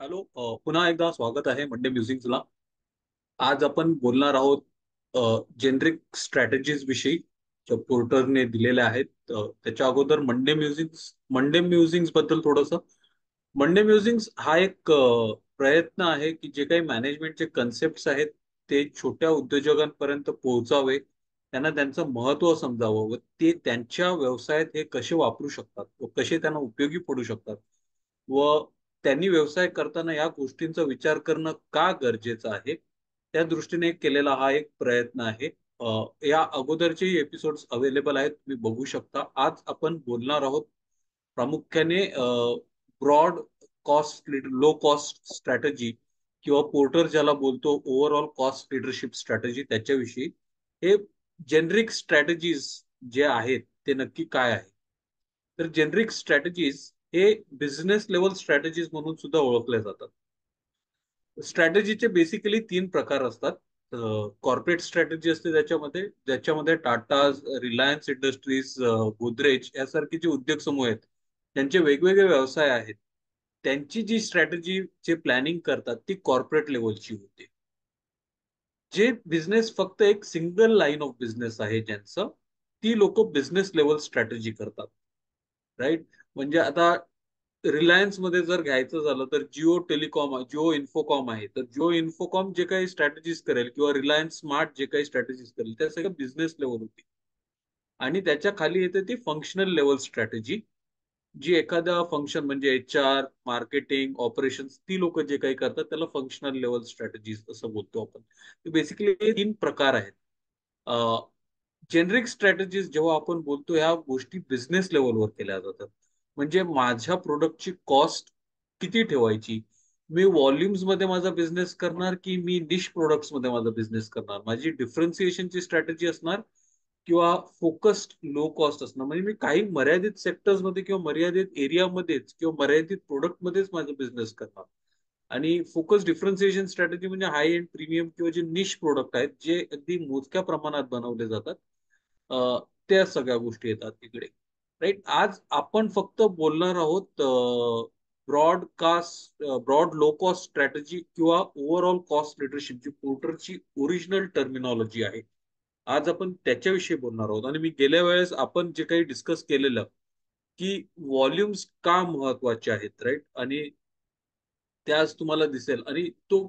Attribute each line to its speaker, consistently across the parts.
Speaker 1: Hello. पुन्हा एकदा स्वागत आहे मंडे म्युझिक्सला. आज आपण बोलणार आहोत जेनरिक स्ट्रॅटेजीज विषयी ज्या पोर्टरने दिलेल्या आहेत. त्याच्या अगोदर मंडे म्युझिक्स बद्दल थोडंसं. मंडे म्युझिक्स हा एक प्रयत्न आहे की जे काही मॅनेजमेंटचे कन्सेप्ट आहेत ते छोट्या उद्योजकांपर्यंत पोहोचावे, त्यांना त्यांचं महत्त्व समजावं व ते त्यांच्या व्यवसायात हे कसे वापरू शकतात व कसे त्यांना उपयोगी पडू शकतात व त्यांनी व्यवसाय करताना या गोष्टींचा विचार करणं का गरजेचं आहे, त्या दृष्टीने केलेला हा एक प्रयत्न आहे. या अगोदरचे एपिसोड्स अवेलेबल आहेत, तुम्ही बघू शकता. आज आपण बोलणार आहोत प्रामुख्याने broad cost low cost strategy किंवा पोर्टर ज्याला बोलतो ओव्हरऑल कॉस्ट लिडरशिप स्ट्रॅटेजी त्याच्याविषयी. हे जेनरिक स्ट्रॅटेजीज जे आहेत ते नक्की काय आहे. तर जेनरिक स्ट्रॅटेजीज हे बिझनेस लेवल स्ट्रॅटेजीज म्हणून सुद्धा ओळखल्या जातात. स्ट्रॅटेजीचे बेसिकली तीन प्रकार असतात. कॉर्पोरेट स्ट्रॅटेजी असते ज्याच्यामध्ये टाटा, रिलायन्स इंडस्ट्रीज, गोदरेज यासारखे जे उद्योग समूह आहेत त्यांचे वेगवेगळे व्यवसाय आहेत, त्यांची जी स्ट्रॅटेजी जे प्लॅनिंग करतात ती कॉर्पोरेट लेवलची होते. जे बिझनेस फक्त एक सिंगल लाईन ऑफ बिझनेस आहे ज्यांचं, ती लोक बिझनेस लेवल स्ट्रॅटेजी करतात. राईट. म्हणजे आता रिलायन्स मध्ये जर घ्यायचं झालं तर जिओ इन्फोकॉम आहे, तर जिओ इन्फोकॉम जे काही स्ट्रॅटेजीज करेल किंवा रिलायन्स स्मार्ट जे काही स्ट्रॅटेजीज करेल त्या सगळ्या बिझनेस लेवल होती. आणि त्याच्या खाली येते ती फंक्शनल लेवल स्ट्रॅटेजी, जी एखादा फंक्शन म्हणजे HR, मार्केटिंग, ऑपरेशन्स ती लोक जे काही करतात त्याला फंक्शनल लेवल स्ट्रॅटेजीज असं बोलतो आपण. बेसिकली हे तीन प्रकार आहेत. जेनरिक स्ट्रॅटेजीज जेव्हा आपण बोलतो ह्या गोष्टी बिझनेस लेवलवर केल्या जातात. म्हणजे माझ्या प्रोडक्टची कॉस्ट किती ठेवायची, मी व्हॉल्युम्स मध्ये माझा बिझनेस करणार की मी निश प्रोडक्ट्स मध्ये माझा बिझनेस करणार, माझी डिफरन्सिएशनची स्ट्रॅटेजी असणार किंवा फोकस्ड लो कॉस्ट असणार. म्हणजे मी काही मर्यादित सेक्टर्स मध्ये किंवा मर्यादित एरियामध्येच किंवा मर्यादित प्रोडक्ट मध्येच माझा बिझनेस करणार. आणि फोकस डिफरन्सिएशन स्ट्रॅटेजी म्हणजे हाय एंड प्रीमियम किंवा जे निश प्रोडक्ट आहेत जे अगदी मोजक्या प्रमाणात बनवले जातात, त्या सगळ्या गोष्टी येतात तिकडे. राईट. आज आपण फक्त बोलणार आहोत ब्रॉड लो कॉस्ट स्ट्रॅटेजी किंवा ओव्हरऑल कॉस्ट लिडरशिप, जी पोर्टरची ओरिजिनल टर्मिनॉलॉजी आहे. आज आपण त्याच्याविषयी बोलणार आहोत. आणि मी गेल्या वेळेस आपण जे काही डिस्कस केलेलं की व्हॉल्युम्स का महत्वाचे आहेत, राईट, आणि ते आज तुम्हाला दिसेल. आणि तो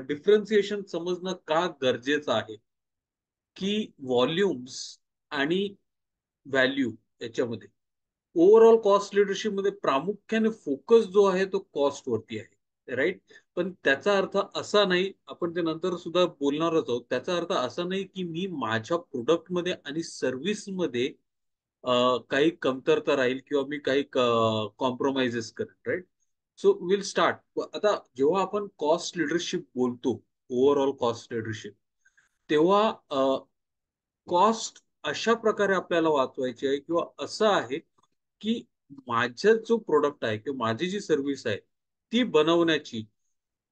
Speaker 1: डिफरन्सिएशन समजणं का गरजेचं आहे की व्हॉल्युम्स आणि व्हॅल्यू याच्यामध्ये ओव्हरऑल कॉस्ट लिडरशिप मध्ये प्रामुख्याने फोकस जो आहे तो कॉस्ट वरती आहे. राईट. पण त्याचा अर्थ असा नाही, आपण ते नंतर सुद्धा बोलणारच आहोत, त्याचा अर्थ असा नाही की मी माझ्या प्रोडक्ट मध्ये आणि सर्व्हिस मध्ये काही कमतरता राहील किंवा मी काही कॉम्प्रोमाइजेस करेन. राईट. So will start. आता जेव्हा आपण कॉस्ट लिडरशिप बोलतो, ओव्हरऑल कॉस्ट लिडरशिप, तेव्हा कॉस्ट अशा प्रकारे आपल्याला वाचवायची आहे किंवा असं आहे की माझा जो प्रोडक्ट आहे किंवा माझी जी सर्व्हिस आहे ती बनवण्याची,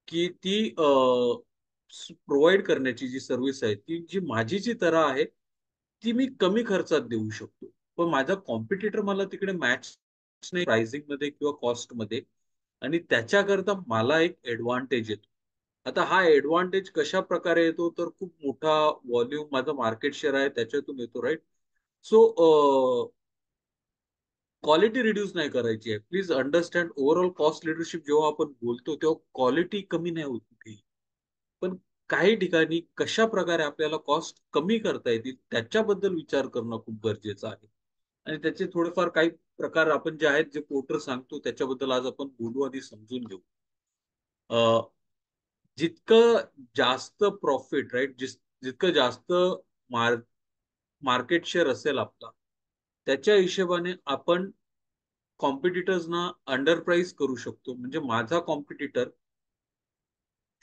Speaker 1: की ती प्रोव्हाइड करण्याची जी सर्व्हिस आहे, ती जी माझी जी तरा आहे ती मी कमी खर्चात देऊ शकतो. पण माझा कॉम्पिटिटर मला तिकडे मॅच नाही प्राइसिंग मध्ये किंवा कॉस्ट मध्ये. आणि त्याच्याकरता मला एक ऍडव्हान्टेज येतो. आता हा ऍडव्हान्टेज कशा प्रकारे येतो, तर खूप मोठा व्हॉल्यूम माझा मार्केट शेअर आहे त्याच्यातून येतो. राईट. सो क्वालिटी रिड्यूस नाही करायची आहे. Please understand, overall cost leadership जेव्हा आपण बोलतो तेव्हा क्वालिटी कमी नाही होत कुठेही. पण काही ठिकाणी कशा प्रकारे आपल्याला कॉस्ट कमी करता येतील त्याच्याबद्दल विचार करणं खूप गरजेचं आहे. आणि त्याचे थोडेफार काही प्रकार आपण जे आहेत जे पोर्टर सांगतो त्याच्याबद्दल आज आपण बोलू आणि समजून घेऊ. जितकं जास्त प्रॉफिट, राईट, जितकं जास्त मार मार्केट शेअर असेल आपला, त्याच्या हिशोबाने आपण कॉम्पिटिटर्सना अंडर प्राइस करू शकतो. म्हणजे माझा कॉम्पिटिटर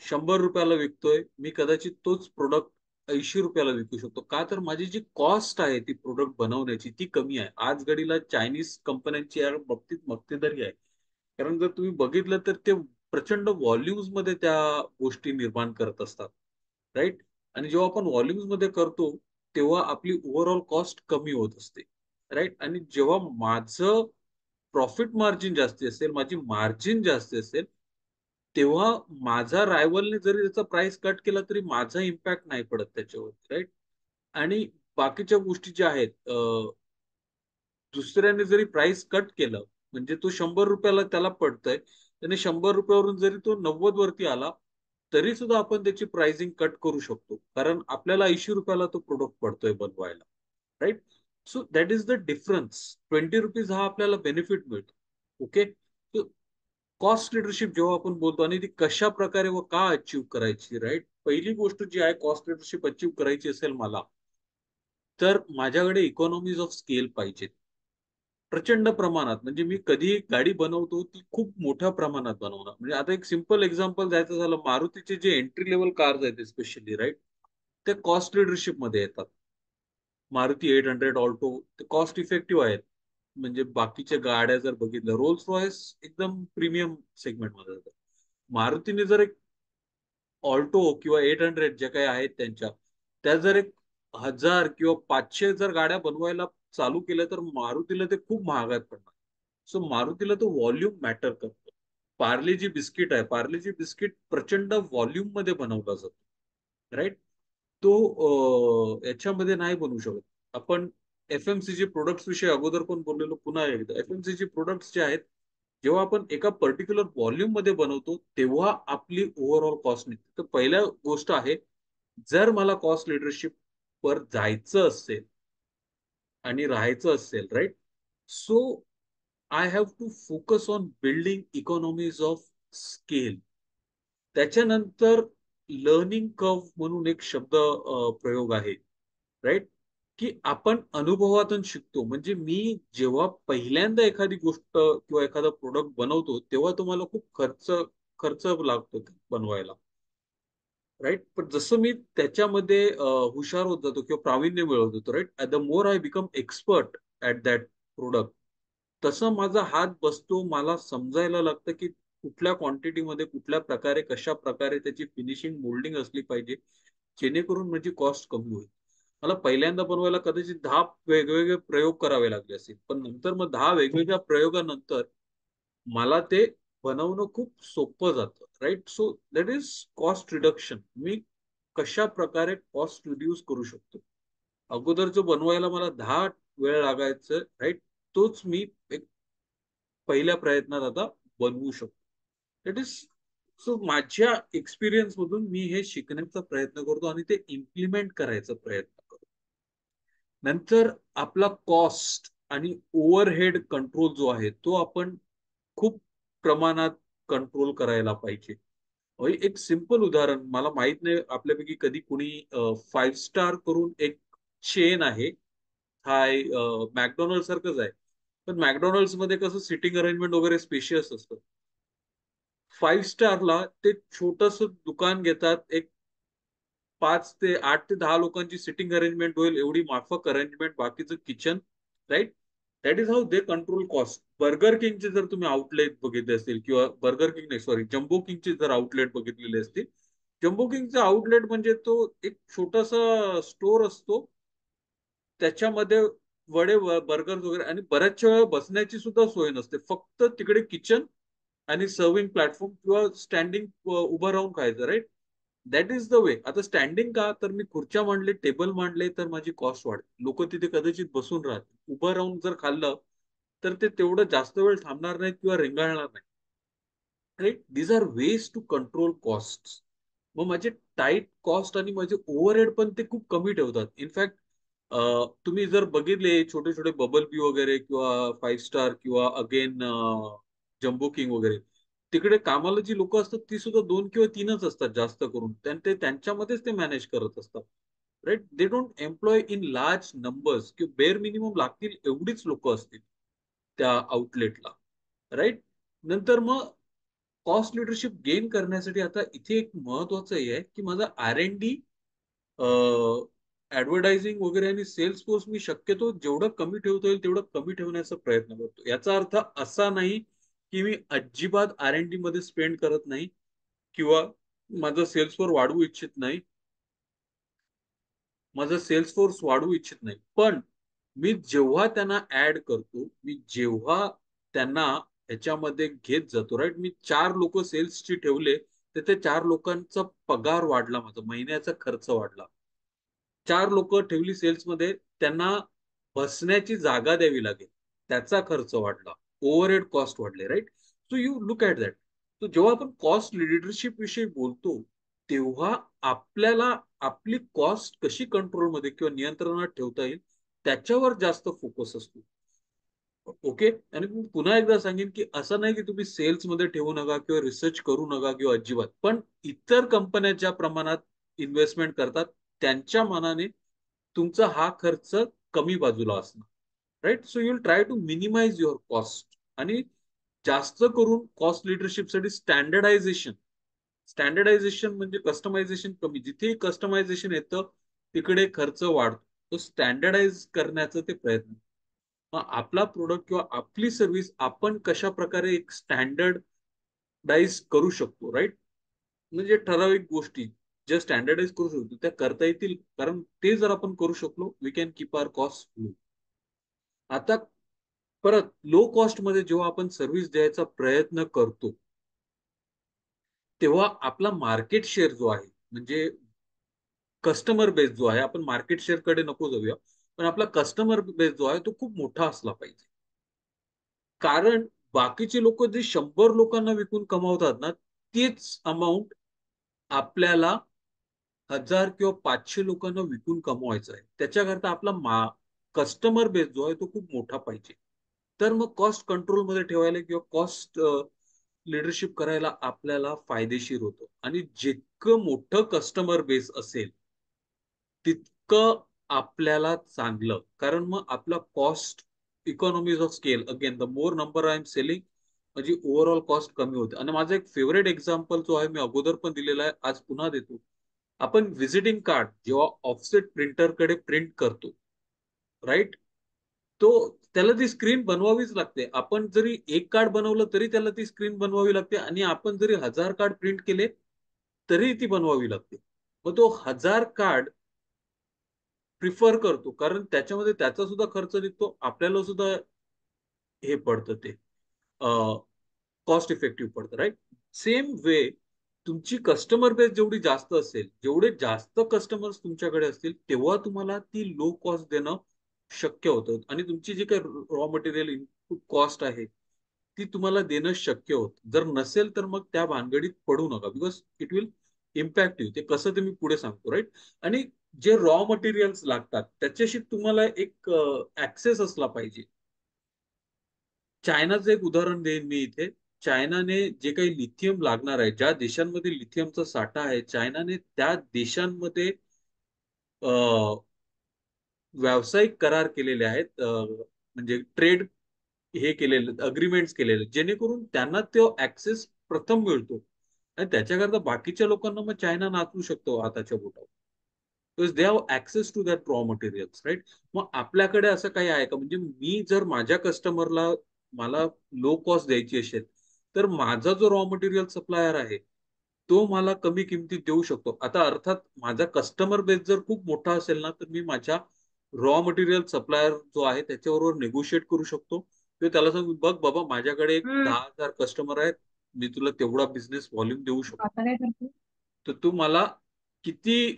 Speaker 1: 100 रुपयाला विकतोय, मी कदाचित तोच प्रोडक्ट 80 रुपयाला विकू शकतो. का? तर माझी जी कॉस्ट आहे ती प्रोडक्ट बनवण्याची ती कमी आहे. आज घडीला चायनीज कंपन्यांची या बाबतीत मक्तेदारी आहे. कारण जर तुम्ही बघितलं तर ते प्रचंड व्हॉल्युम्स मध्ये त्या गोष्टी निर्माण करत असतात. राईट. आणि जेव्हा आपण व्हॉल्युम्स मध्ये करतो तेव्हा आपली ओव्हरऑल कॉस्ट कमी होत असते. राईट. आणि जेव्हा माझं प्रॉफिट मार्जिन जास्ती असेल, माझी मार्जिन जास्ती असेल, तेव्हा माझा रायव्हलने जरी त्याचा प्राइस कट केला तरी माझा इम्पॅक्ट नाही पडत त्याच्यावर, राईट. आणि बाकीच्या गोष्टी ज्या आहेत, दुसऱ्याने जरी प्राइस कट केलं म्हणजे तो 100 रुपयाला त्याला पडतंय, त्याने 100 रुपयावरून जरी तो 90 वरती आला तरी सुद्धा आपण त्याची प्राइसिंग कट करू शकतो, कारण आपल्याला 80 रुपयाला तो प्रोडक्ट पडतोय बनवायला, right. So that is the difference. 20 rupees हा आपल्याला बेनिफिट मिळतो. ओके. कॉस्ट लिडरशिप जेव्हा आपण बोलतो आणि ती कशा प्रकारे व का अचीव्ह करायची, राईट. पहिली गोष्ट जी आहे, कॉस्ट लिडरशिप अचीव्ह करायची असेल मला, तर माझ्याकडे इकॉनॉमीज ऑफ स्केल पाहिजे प्रचंड प्रमाणात. म्हणजे मी कधी गाडी बनवतो ती खूप मोठ्या प्रमाणात बनवणार. म्हणजे आता एक सिंपल एक्झाम्पल द्यायचं झालं, मारुतीचे जे एंट्री लेवल कार्स आहेत स्पेशली, राईट, ते कॉस्ट लिडरशिप मध्ये येतात. मारुती 800 ऑल्टो ते कॉस्ट इफेक्टिव्ह आहेत. म्हणजे बाकीच्या गाड्या जर बघितल्या, रोल्स रॉयस एकदम प्रीमियम सेगमेंट मध्ये जातात. मारुतीने जर एक ऑल्टो किंवा 800 ज्या काही आहेत त्यांच्या, त्या जर एक 1000 किंवा 500 जर गाड्या बनवायला चालू केल्या तर मारुतीला ते खूप महागात पडणार. सो मारुतीला तो व्हॉल्यूम मॅटर करतो. पार्ले जी बिस्किट आहे, पार्ले जी बिस्किट प्रचंड व्हॉल्यूम मध्ये बनवला जातो, राईट. तो याच्यामध्ये नाही बनवू शकत आपण. एफएमसीजी प्रोडक्ट्स विषयी अगोदर पण बोललेलो, पुन्हा एकदा एफएमसीजी प्रोडक्ट्स जे आहेत, जेव्हा आपण एका पर्टिक्युलर व्हॉल्यूम मध्ये बनवतो तेव्हा आपली ओव्हरऑल कॉस्ट निघते. तर पहिल्या गोष्ट आहे, जर मला कॉस्ट लिडरशिप वर जायचं असेल आणि राहायचं असेल, right, so I have to focus on building economies of scale. त्याच्यानंतर लर्निंग कर्व म्हणून एक शब्द प्रयोग आहे, राईट, की आपण अनुभवातून शिकतो. म्हणजे मी जेव्हा पहिल्यांदा एखादी गोष्ट किंवा एखादा प्रोडक्ट बनवतो तेव्हा तुम्हाला खूप खर्च लागतो बनवायला, राईट. पण जसं मी त्याच्यामध्ये हुशार होत जातो किंवा प्रावीण्य मिळवत होतो, right, the more I become expert at that product, तसं माझा हात बसतो. मला समजायला लागतं की कुठल्या क्वांटिटीमध्ये, कुठल्या प्रकारे, कशा प्रकारे त्याची फिनिशिंग मोल्डिंग असली पाहिजे, जेणेकरून माझी कॉस्ट कमी होईल. मला पहिल्यांदा बनवायला कदाचित 10 वेगवेगळे प्रयोग करावे लागले असतील, पण नंतर मग 10 वेगवेगळ्या प्रयोगानंतर मला ते बनवणं खूप सोपं जातं, right. So that is cost reduction. मी कशा प्रकारे कॉस्ट रिड्यूस करू शकतो. अगोदर जो बनवायला मला 10 वेळ लागायचं, राईट, तोच मी एक पहिल्या प्रयत्नात आता बनवू शकतो. दॅट इज, सो माझ्या एक्सपिरियन्स मधून मी हे शिकण्याचा प्रयत्न करतो आणि ते इम्प्लिमेंट करायचा प्रयत्न करतो. नंतर आपला कॉस्ट आणि ओव्हरहेड कंट्रोल जो आहे तो आपण खूप प्रमाणात कंट्रोल करायला पाहिजे. एक सिंपल उदाहरण, मला माहित नाही आपल्यापैकी कधी कुणी 5 स्टार करून एक चेन आहे, हाय, मॅकडोनल्ड सारखंच आहे. पण मॅकडोनल्ड्स मध्ये कसं सिटिंग अरेंजमेंट वगैरे स्पेशियस असतं. 5 स्टारला ते छोटस दुकान घेतात, एक 5 ते 8 ते 10 लोकांची सिटिंग अरेंजमेंट होईल एवढी माफक अरेंजमेंट, बाकीचं kitchen, right. That is how they control cost. Burger किंगचे जर तुम्ही आउटलेट बघितले असतील, किंवा बर्गर किंग नाही, सॉरी, जम्बो किंगचे जर आउटलेट बघितलेले असतील, जम्बो किंगचा आउटलेट म्हणजे तो एक छोटासा स्टोर असतो, त्याच्यामध्ये वडे, बर्गर वगैरे, आणि बऱ्याचशा वेळा बसण्याची सुद्धा सोय नसते, फक्त तिकडे किचन आणि सर्विंग प्लॅटफॉर्म किंवा स्टँडिंग उभं राहून खायचं, right. That is the way. आता स्टँडिंग का, तर मी खुर्च्या मांडले, टेबल मांडले, तर माझी कॉस्ट वाढते. लोक तिथे कदाचित बसून राहतील. उभं राहून जर खाल्लं तर ते तेवढं जास्त वेळ थांबणार नाहीत किंवा रेंगाळणार नाही, right. These are ways to control cost. मग माझे टाईट कॉस्ट आणि माझे ओव्हरहेड पण ते खूप कमी ठेवतात. इनफॅक्ट तुम्ही जर बघितले छोटे छोटे बबल बी वगैरे किंवा 5 स्टार किंवा अगेन जम्बो किंग वगैरे, तिकडे कामाला जी लोक असतात ती सुद्धा 2 किंवा 3च असतात जास्त करून, ते त्यांच्यामध्येच ते मॅनेज करत असतात, right. They don't employ in large numbers, किंवा बेअर मिनिमम लागतील एवढीच लोक असतील त्या आउटलेटला, राईट. नंतर मग कॉस्ट लिडरशिप गेन करण्यासाठी आता इथे एक महत्वाचं हे आहे की माझा R&D, ऍडव्हर्टायझिंग वगैरे आणि सेल्स फोर्स मी शक्यतो जेवढं कमी ठेवता येईल तेवढं कमी ठेवण्याचा प्रयत्न करतो. याचा अर्थ असा नाही की मी अजिबात R&D मध्ये स्पेंड करत नाही किंवा माझं सेल्स फोर्स वाढवू इच्छित नाही, माझं सेल्स फोर्स वाढवू इच्छित नाही. पण मी जेव्हा त्यांना ऍड करतो, मी जेव्हा त्यांना ह्याच्यामध्ये घेत जातो, राईट. मी 4 लोक सेल्सची ठेवले, तर त्या 4 लोकांचा पगार वाढला, माझा महिन्याचा खर्च वाढला. 4 लोक ठेवली सेल्समध्ये, त्यांना बसण्याची जागा द्यावी लागेल, त्याचा खर्च वाढला, ओव्हरहेड कॉस्ट वाढले, right. So you look at that. तो जेव्हा आपण कॉस्ट लिडरशिप विषयी बोलतो, तेव्हा आपल्याला आपली कॉस्ट कशी कंट्रोलमध्ये किंवा नियंत्रणात ठेवता येईल त्याच्यावर जास्त फोकस असतो. ओके. आणि मी पुन्हा एकदा सांगेन की असं नाही की तुम्ही सेल्समध्ये ठेवू नका किंवा रिसर्च करू नका किंवा अजिबात, पण इतर कंपन्या ज्या प्रमाणात इन्व्हेस्टमेंट करतात त्यांच्या मानाने तुमचा हा खर्च कमी बाजूला असणार, right. So you will try to minimise your cost. आणि जास्त करून कॉस्ट लिडरशिपसाठी स्टँडर्डायझेशन म्हणजे कस्टमायझेशन कमी. जिथे कस्टमायझेशन येतं तिकडे खर्च वाढतो. तो स्टँडर्डाइज करण्याचा ते प्रयत्न. मग आपला प्रोडक्ट किंवा आपली सर्व्हिस आपण कशा प्रकारे एक स्टँडर्डाइज करू शकतो, राईट. म्हणजे ठराविक गोष्टी ज्या स्टँडर्डाइज करू शकतो त्या करता येतील, कारण ते जर आपण करू शकलो we can keep our cost low. आता परत लो कॉस्ट मध्ये जेव्हा आपण सर्व्हिस द्यायचा प्रयत्न करतो, तेव्हा आपला मार्केट शेअर जो आहे, म्हणजे कस्टमर बेस जो आहे, आपण मार्केट शेअर कडे नको जाऊया, पण आपला कस्टमर बेस जो आहे तो खूप मोठा असला पाहिजे. कारण बाकीचे लोक जे 100 लोकांना विकून कमावतात ना, तीच अमाऊंट आपल्याला 1000 किंवा 500 लोकांना विकून कमवायचं आहे. त्याच्याकरता आपला कस्टमर बेस जो आहे तो खूप मोठा पाहिजे. तर मग कॉस्ट कंट्रोलमध्ये ठेवायला किंवा कॉस्ट लिडरशिप करायला आपल्याला फायदेशीर होतं. आणि जितकं मोठं कस्टमर बेस असेल तितकं आपल्याला चांगलं, कारण मग आपला cost economies of scale, again the more number I am selling, म्हणजे ओव्हरऑल कॉस्ट कमी होते. आणि माझा एक फेवरेट एक्झाम्पल जो आहे, मी अगोदर पण दिलेला आहे, आज पुन्हा देतो. आपण व्हिजिटिंग कार्ड जेव्हा ऑफसेट प्रिंटरकडे प्रिंट करतो, राईट, तो त्याला ती स्क्रीन बनवावीच लागते. आपण जरी एक कार्ड बनवलं तरी त्याला ती स्क्रीन बनवावी लागते, आणि आपण जरी 1000 कार्ड प्रिंट केले तरी ती बनवावी लागते. मग तो 1000 कार्ड प्रिफर करतो, कारण त्याच्यामध्ये त्याचा सुद्धा खर्च निघतो, आपल्याला सुद्धा हे पडतं, ते कॉस्ट इफेक्टिव्ह पडतं, राईट. सेम वे तुमची कस्टमर बेस जेवढी जास्त असेल, जेवढे जास्त कस्टमर्स तुमच्याकडे असतील, तेव्हा तुम्हाला ती लो कॉस्ट देणं शक्य होतं. आणि तुमची जी काही रॉ मटेरियल इनपुट कॉस्ट आहे ती तुम्हाला देणं शक्य होतं. जर नसेल तर मग त्या भानगडीत पडू नका, because it will impact you. ते कसं ते मी पुढे सांगतो, राईट. आणि जे रॉ मटेरियल्स लागतात त्याच्याशी तुम्हाला एक ऍक्सेस असला पाहिजे. चायनाचं एक उदाहरण देईन मी इथे. चायनाने जे काही लिथियम लागणार आहे, ज्या देशांमध्ये लिथियमचा साठा आहे, चायनाने त्या देशांमध्ये व्यावसायिक करार केलेले आहेत, म्हणजे ट्रेड हे केलेले, अग्रीमेंट्स केलेले, जेणेकरून त्यांना तो ऍक्सेस प्रथम मिळतो. आणि त्याच्याकरता बाकीच्या लोकांना मग चायना नाचू शकतो हाताच्या बोटावर, because they have access to that raw materials, right. मग आपल्याकडे असं काही आहे का, म्हणजे मी जर माझ्या कस्टमरला मला लो कॉस्ट द्यायची असेल, तर माझा जो रॉ मटेरियल सप्लायर आहे तो मला कमी किमतीत देऊ शकतो. आता अर्थात माझा कस्टमर बेस जर खूप मोठा असेल ना, तर मी माझ्या रॉ मटेरियल सप्लायर जो आहे त्याच्याबरोबर नेगोशिएट करू शकतो. किंवा त्याला सांगू, बघ बाबा, माझ्याकडे एक
Speaker 2: हम्म.
Speaker 1: 10,000 कस्टमर आहेत, मी तुला तेवढा बिझनेस व्हॉल्यूम देऊ शकतो,
Speaker 2: आता काय करते?
Speaker 1: तर तू मला किती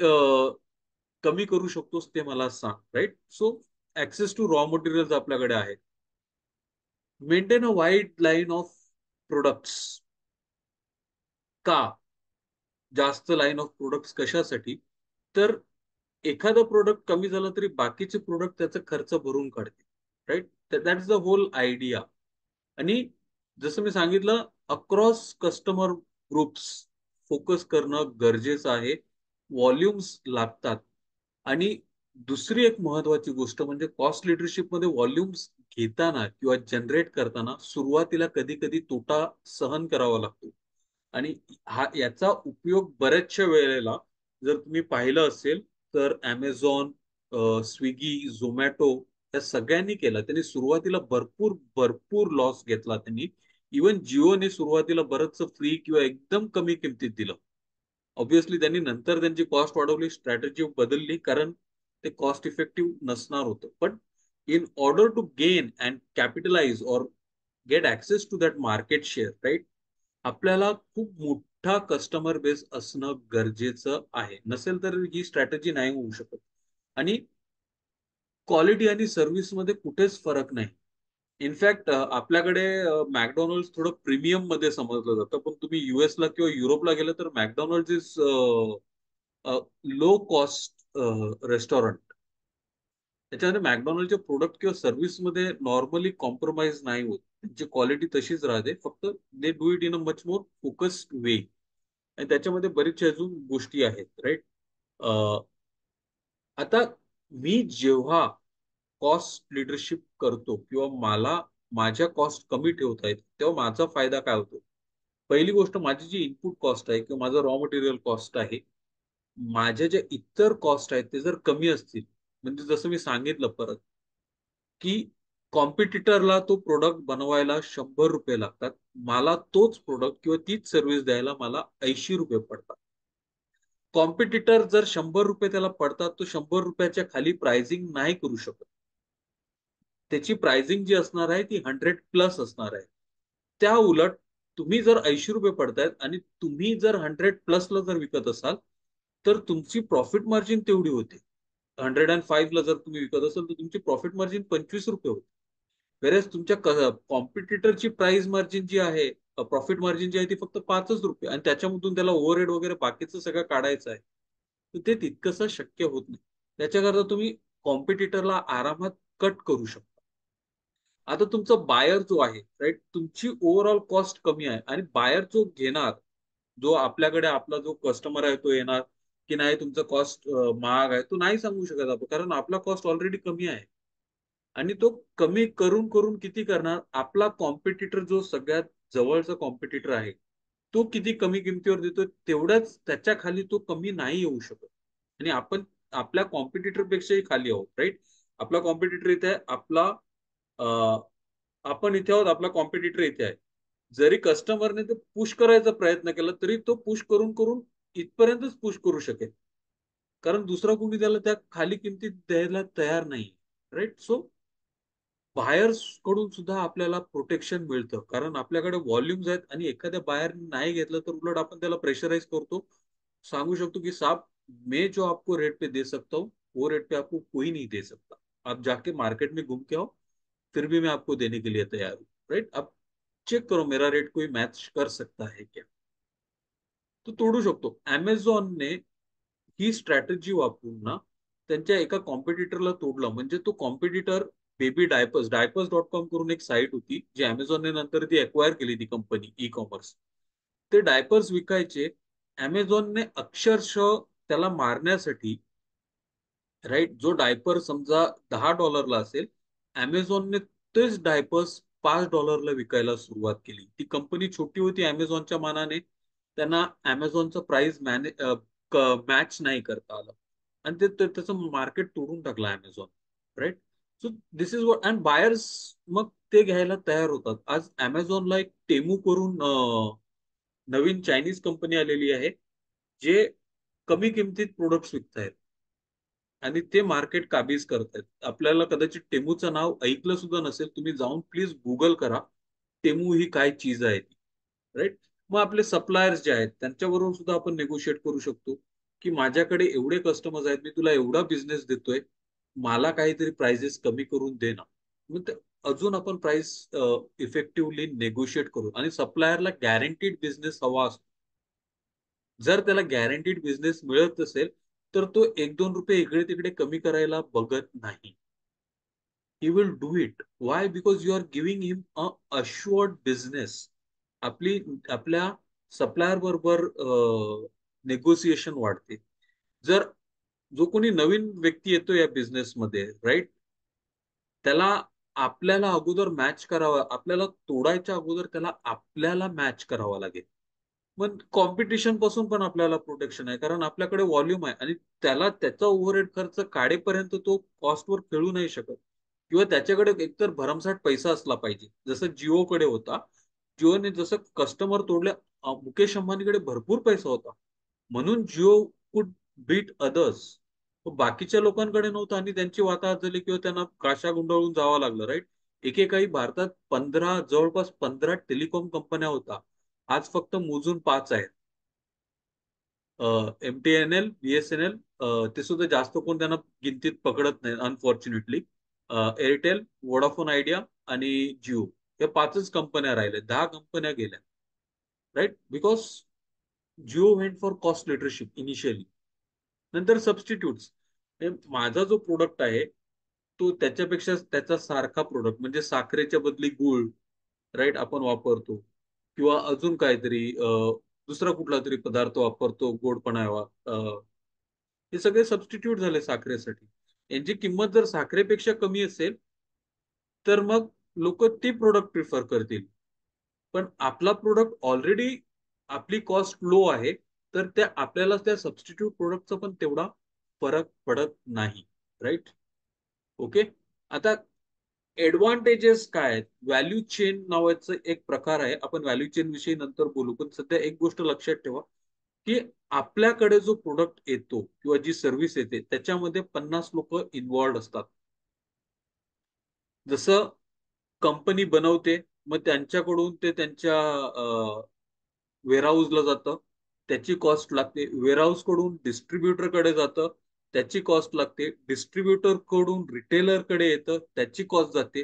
Speaker 1: कमी करू शकतोस ते मला सांग, right. So access to raw material आपल्याकडे आहे. Maintain a wide line of products. का जास्त लाईन ऑफ प्रोडक्ट्स कशासाठी, तर एखादं प्रोडक्ट कमी झालं तरी बाकीचे प्रोडक्ट त्याचा खर्च भरून काढते, right. That is the whole idea. आणि जसं मी सांगितलं, अक्रॉस कस्टमर ग्रुप्स फोकस करणं गरजेचं आहे. व्हॉल्युम्स लागतात. आणि दुसरी एक महत्वाची गोष्ट म्हणजे कॉस्ट लिडरशिप मध्ये व्हॉल्युम्स घेताना किंवा जनरेट करताना सुरुवातीला कधी कधी तोटा सहन करावा लागतो. आणि याचा उपयोग बऱ्याचशा वेळेला जर तुम्ही पाहिलं असेल तर अमेझॉन, स्विगी, झोमॅटो या सगळ्यांनी केला. त्यांनी सुरुवातीला भरपूर भरपूर लॉस घेतला त्यांनी. इवन जिओने सुरुवातीला बरंच फ्री किंवा एकदम कमी किमतीत दिलं. ऑब्विसली त्यांनी नंतर त्यांची कॉस्ट वाढवली, स्ट्रॅटेजी बदलली, कारण ते कॉस्ट इफेक्टिव्ह नसणार होतं. पण in order to gain and capitalise or get access to that market share, right. आपल्याला खूप मोठा कस्टमर बेस असणं गरजेचं आहे. नसेल तर ही स्ट्रॅटेजी नाही होऊ शकत. आणि क्वालिटी आणि सर्व्हिस मध्ये कुठेच फरक नाही. इनफॅक्ट आपल्याकडे मॅकडॉनल्ड थोडं प्रीमियम मध्ये समजलं जातं, पण तुम्ही युएसला किंवा युरोपला गेलं तर McDonald is low cost restaurant. त्याच्यामध्ये मॅकडॉनल्डचे प्रोडक्ट किंवा सर्व्हिस मध्ये नॉर्मली कॉम्प्रोमाइज नाही होत. त्यांची क्वालिटी तशीच राहते, फक्त they do it in a much more focused way. आणि त्याच्यामध्ये बरीचशा अजून गोष्टी आहेत, राईट. आता मी जेव्हा कॉस्ट लिडरशिप करतो किंवा मला माझ्या कॉस्ट कमी ठेवता येत, तेव्हा माझा फायदा काय होतो? पहिली गोष्ट, माझी जी इनपुट कॉस्ट आहे किंवा माझं रॉ मटेरियल कॉस्ट आहे, माझ्या ज्या इतर कॉस्ट आहेत ते जर कमी असतील, म्हणजे जसं मी सांगितलं परत, की कॉम्पिटिटरला तो प्रोडक्ट बनवायला 100 रुपये लागतात, मला तोच प्रोडक्ट किंवा तीच सर्व्हिस द्यायला मला 80 रुपये पडतात. कॉम्पिटिटर जर 100 रुपये त्याला पडतात, तो 100 रुपयाच्या खाली प्राइसिंग नाही करू शकत. त्याची प्राइसिंग जी असणार आहे ती 100 प्लस असणार आहे. त्या उलट तुम्ही जर 80 रुपये पडतायत आणि तुम्ही जर 100 प्लसला जर विकत असाल, तर तुमची प्रॉफिट मार्जिन तेवढी होते. 105ला जर तुम्ही विकत असाल तर तुमची प्रॉफिट मार्जिन 25 रुपये होते. वेळेस तुमच्या कॉम्पिटिटरची प्राइस मार्जिन जी आहे, प्रॉफिट मार्जिन जी आहे ती फक्त 5 रुपये, आणि त्याच्यामधून त्याला ओव्हरहेड वगैरे बाकीचं सगळं काढायचं आहे. तर ते तितकंसं शक्य होत नाही. त्याच्याकरता तुम्ही कॉम्पिटिटरला आरामात कट करू शकता. आता तुमचा बायर जो आहे, राईट, तुमची ओव्हरऑल कॉस्ट कमी आहे, आणि बायर जो घेणार, जो आपल्याकडे आपला जो कस्टमर आहे तो येणार की नाही तुमचा कॉस्ट महाग आहे, तो नाही सांगू शकत आपण, कारण आपला कॉस्ट ऑलरेडी कमी आहे. आणि तो कमी करून करून किती करणार? आपला कॉम्पिटिटर जो सगळ्यात जवळचा कॉम्पिटिटर आहे, तो किती कमी किमतीवर देतो तेवढ्याच त्याच्या खाली तो कमी नाही येऊ शकत. आणि आपण आपल्या कॉम्पिटिटर पेक्षाही खाली आहोत, राईट. आपला कॉम्पिटिटर इथे आहे, आपला आपण इथे आहोत, आपला कॉम्पिटिटर इथे आहे. जरी कस्टमरने ते पुश करायचा प्रयत्न केला तरी तो पुश करून करून इथपर्यंतच पुश करू शकेल, कारण दुसरा कोणी त्याला त्या खाली किमतीत द्यायला तयार नाही, राईट. सो बायर्स कडून सुद्धा आपल्याला प्रोटेक्शन मिळतं, कारण आपल्याकडे व्हॉल्युम्स आहेत, आणि एखाद्या बायर नाही घेतलं तर उलट आपण त्याला प्रेशराईज करतो, सांगू शकतो की साहब, मैं जो आपको रेट पे दे सकता हूँ वो रेट पे आपको कोई नहीं दे सकता. आप जाके मार्केट में घूम के आओ, फिर भी मैं आपको देने के लिए तैयार हूँ, राइट. आप चेक करो मेरा रेट कोई मैच कर सकता है क्या. तो तोडू शकतो. अमेझॉनने ही स्ट्रॅटेजी वापरून ना त्यांच्या एका कॉम्पिटिटरला तोडलं. म्हणजे तो कॉम्पिटिटर बेबी डायपर्स डायपर्स.com करून एक साईट होती, जी अमेझॉनने नंतर ती अक्वायर केली, ती कंपनी ई कॉमर्स. ते डायपर्स विकायचे. अमेझॉनने अक्षरशः त्याला मारण्यासाठी, राईट, जो डायपर समजा $10 असेल, अमेझॉनने तेच डायपर्स $5 विकायला सुरुवात केली. ती कंपनी छोटी होती अमेझॉनच्या मानाने, त्यांना अमेझॉनचं प्राइस मॅच नाही करता आलं, आणि त्याचं मार्केट तोडून टाकलं Amazon, right. So this is what, and buyers मग ते घ्यायला तयार होतात. आज अमेझॉनला एक टेमू करून नवीन चायनीज कंपनी आलेली आहे, जे कमी किमतीत प्रोडक्ट्स विकतायत आणि ते मार्केट काबीज करतायत. आपल्याला कदाचित टेमूचं नाव ऐकलं सुद्धा नसेल, तुम्ही जाऊन प्लीज गुगल करा, टेमू ही काय चीज आहे ती, राईट. मग आपले सप्लायर्स जे आहेत त्यांच्यावरून सुद्धा आपण नेगोशिएट करू शकतो, की माझ्याकडे एवढे कस्टमर्स आहेत, मी तुला एवढा बिझनेस देतोय, मला काहीतरी प्राइसेस कमी करून दे ना. मग अजून आपण प्राइस इफेक्टिव्हली नेगोशिएट करू. आणि सप्लायरला गॅरंटीड बिझनेस हवा असतो. जर त्याला गॅरंटीड बिझनेस मिळत असेल तर तो 1-2 रुपये इकडे तिकडे कमी करायला बघत नाही. He will do it. Why? Because you are giving him a assured business. आपली आपल्या सप्लायर बरोबर नेगोसिएशन वाढते. जर जो कोणी नवीन व्यक्ती येतो या बिझनेसमध्ये, राईट, त्याला आपल्याला अगोदर मॅच करावा, आपल्याला तोडायच्या अगोदर त्याला आपल्याला मॅच करावा लागेल. मग कॉम्पिटिशन पासून पण आपल्याला प्रोटेक्शन आहे, कारण आपल्याकडे व्हॉल्यूम आहे, आणि त्याला त्याचा ओव्हरहेड खर्च काढेपर्यंत तो कॉस्टवर खेळू नाही शकत. किंवा त्याच्याकडे एकतर भरमसाठ पैसा असला पाहिजे, जसं जिओकडे होता. जिओने जसं कस्टमर तोडले, मुकेश अंबानीकडे भरपूर पैसा होता, म्हणून जिओ कुड बीट अदर्स. बाकीच्या लोकांकडे नव्हतं, आणि त्यांची वाताहत झाली किंवा त्यांना काशा गुंडाळून जावं लागलं, राईट. एकेकाळी भारतात 15, जवळपास 15 टेलिकॉम कंपन्या होता. आज फक्त मोजून 5 आहेत. MTNL, BSNL, ते सुद्धा जास्त कोण त्यांना गिनतीत पकडत नाही अनफॉर्च्युनेटली. एअरटेल, वोडाफोन आयडिया आणि जिओ, या 5च कंपन्या राहिल्या. 10 कंपन्या गेल्या. Right, because Jio went for cost leadership initially. नंतर सबस्टिट्यूट्स. माझा जो प्रोडक्ट आहे तो त्याच्यापेक्षा त्याचा सारखा प्रोडक्ट म्हणजे साखरेच्या बदली गुळ, राईट, आपण वापरतो. किंवा अजून काहीतरी दुसरा कुठला तरी पदार्थ वापरतो गोडपणा यावा. हे सगळे सबस्टिट्यूट झाले साखरेसाठी. यांची किंमत जर साखरेपेक्षा कमी असेल तर मग लोक ती प्रोडक्ट प्रिफर करतील. पण आपला प्रोडक्ट ऑलरेडी, आपली कॉस्ट लो आहे, तर त्या आपल्याला त्या सबस्टिट्यूट प्रोडक्टचा पण तेवढा फरक पडत नाही. राईट. ओके. आता ऍडव्हान्टेजेस काय आहेत? व्हॅल्यू चेन नावाचं एक प्रकार आहे. आपण व्हॅल्यू चेन विषयी नंतर बोलू, पण सध्या एक गोष्ट लक्षात ठेवा की आपल्याकडे जो प्रोडक्ट येतो किंवा जी सर्व्हिस येते त्याच्यामध्ये 50 लोक इन्व्हॉल्ड असतात. जसं कंपनी बनवते, मग त्यांच्याकडून ते त्यांच्या वेअरहाऊसला जातं, त्याची कॉस्ट लागते. वेअरहाऊस कडून डिस्ट्रीब्युटर कडे जातं, त्याची कॉस्ट लागते. डिस्ट्रीब्युटर कडून रिटेलर कडे येतं, त्याची कॉस्ट जाते.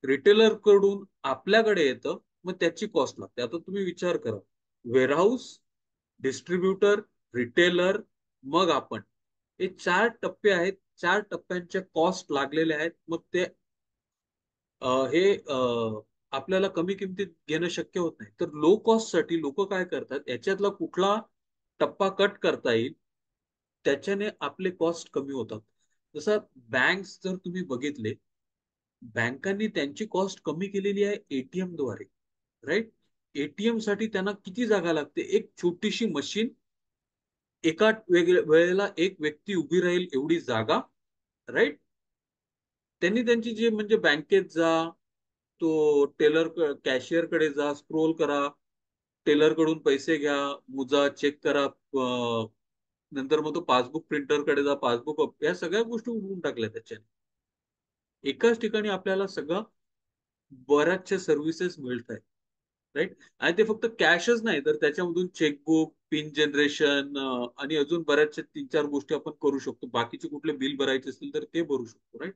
Speaker 1: रिटेलर कडून आपल्याकडे येतं, मग त्याची कॉस्ट लागते. आता तुम्ही विचार करा, वेअरहाऊस, डिस्ट्रीब्युटर, रिटेलर, मग आपण, हे 4 टप्पे आहेत. 4 टप्प्यांच्या कॉस्ट लागलेले आहेत. मग ते हे आपल्याला कमी किमतीत घेणं शक्य होत नाही. तर लो कॉस्ट साठी लोक काय करतात, याच्यातला कुठला टप्पा कट करता येईल त्याच्याने आपले कॉस्ट कमी होतात. जसं बँक्स जर तुम्ही बघितले, बँकांनी त्यांची कॉस्ट कमी केलेली आहे एटीएम द्वारे. राईट. एटीएम साठी त्यांना किती जागा लागते? एक छोटीशी मशीन, एका वेगळ्या वेळेला एक व्यक्ती उभी राहील एवढी जागा. राईट. त्यांनी त्यांची जी, म्हणजे बँकेत जा, तो टेलर कॅशियर कडे जा, स्क्रोल करा, टेलर कडून पैसे घ्या, मुजा चेक करा, नंतर मग तो पासबुक प्रिंटर कडे जा, पासबुक, या सगळ्या गोष्टी उडवून टाकल्या त्याच्याने. एकाच ठिकाणी आपल्याला सगळं, बऱ्याचशा सर्व्हिसेस मिळत आहेत. राईट. आणि ते फक्त कॅशच नाही, तर त्याच्यामधून चेकबुक, पिन जनरेशन, आणि अजून बऱ्याचशा 3-4 गोष्टी आपण करू शकतो. बाकीचे कुठले बिल भरायचे असतील तर ते भरू शकतो. Right.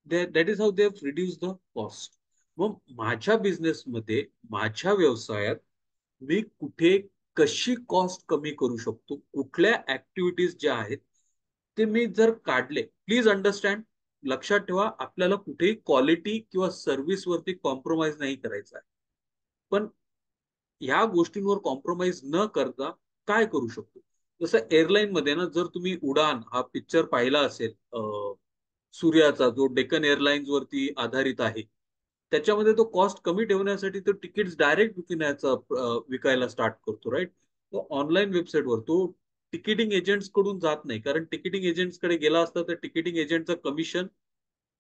Speaker 1: That is how they reduce the cost. मग माझ्या बिझनेसमध्ये, माझ्या व्यवसायात मी कुठे, कशी कॉस्ट कमी करू शकतो, कुठल्या ऍक्टिव्हिटीज ज्या आहेत ते मी जर काढले, प्लीज अंडरस्टँड, लक्षात ठेवा, आपल्याला कुठेही क्वालिटी किंवा सर्व्हिस वरती कॉम्प्रोमाइज नाही करायचा आहे. पण ह्या गोष्टींवर कॉम्प्रोमाइज न करता काय करू शकतो? जसं एअरलाईन मध्ये ना, जर तुम्ही उडान हा पिक्चर पाहिला असेल, सूर्याचा, जो डेक्कन एअरलाइन्स वरती आधारित आहे, त्याच्यामध्ये तो कॉस्ट कमी ठेवण्यासाठी तो तिकीट डायरेक्ट विकायला स्टार्ट करतो. राईट. तो ऑनलाईन वेबसाईटवर तो तिकिटिंग एजंट्स कडून जात नाही, कारण तिकिटिंग एजंट्स कडे गेला असता तर तिकिटिंग एजंटचं कमिशन,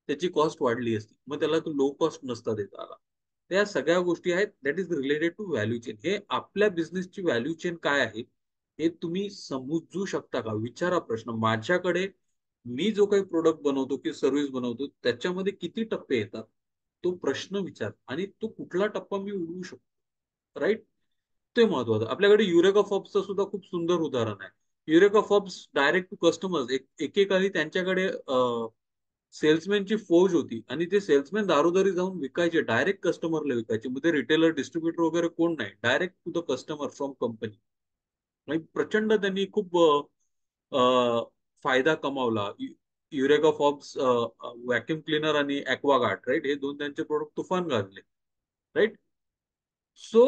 Speaker 1: त्याची कॉस्ट वाढली असती, मग त्याला तो लो कॉस्ट नसता देता आला. त्या सगळ्या गोष्टी आहेत, that is related to value chain. हे आपल्या बिझनेसची व्हॅल्यू चेन काय आहे हे तुम्ही समजू शकता का? विचारा प्रश्न. माझ्याकडे, मी जो काही प्रोडक्ट बनवतो की सर्व्हिस बनवतो त्याच्यामध्ये किती टप्पे येतात, तो प्रश्न विचार, आणि तो कुठला टप्पा मी उडवू शकतो. राईट. ते महत्वाचं. आपल्याकडे युरेका फॉब्सचं सुद्धा खूप सुंदर उदाहरण आहे. Eureka Forbes direct to customers, एकेकाळी त्यांच्याकडे सेल्समॅनची फौज होती, आणि ते सेल्समॅन दारोदारी जाऊन विकायचे, डायरेक्ट कस्टमरला विकायचे. मध्ये रिटेलर, डिस्ट्रीब्युटर वगैरे कोण नाही, direct to the customer from company. प्रचंड त्यांनी खूप फायदा कमावला. युरेका फॉब्स व्हॅक्युम क्लीनर आणि ॲक्वागार्ड, राईट, हे दोन त्यांचे प्रोडक्ट तुफान गाजले. राईट. सो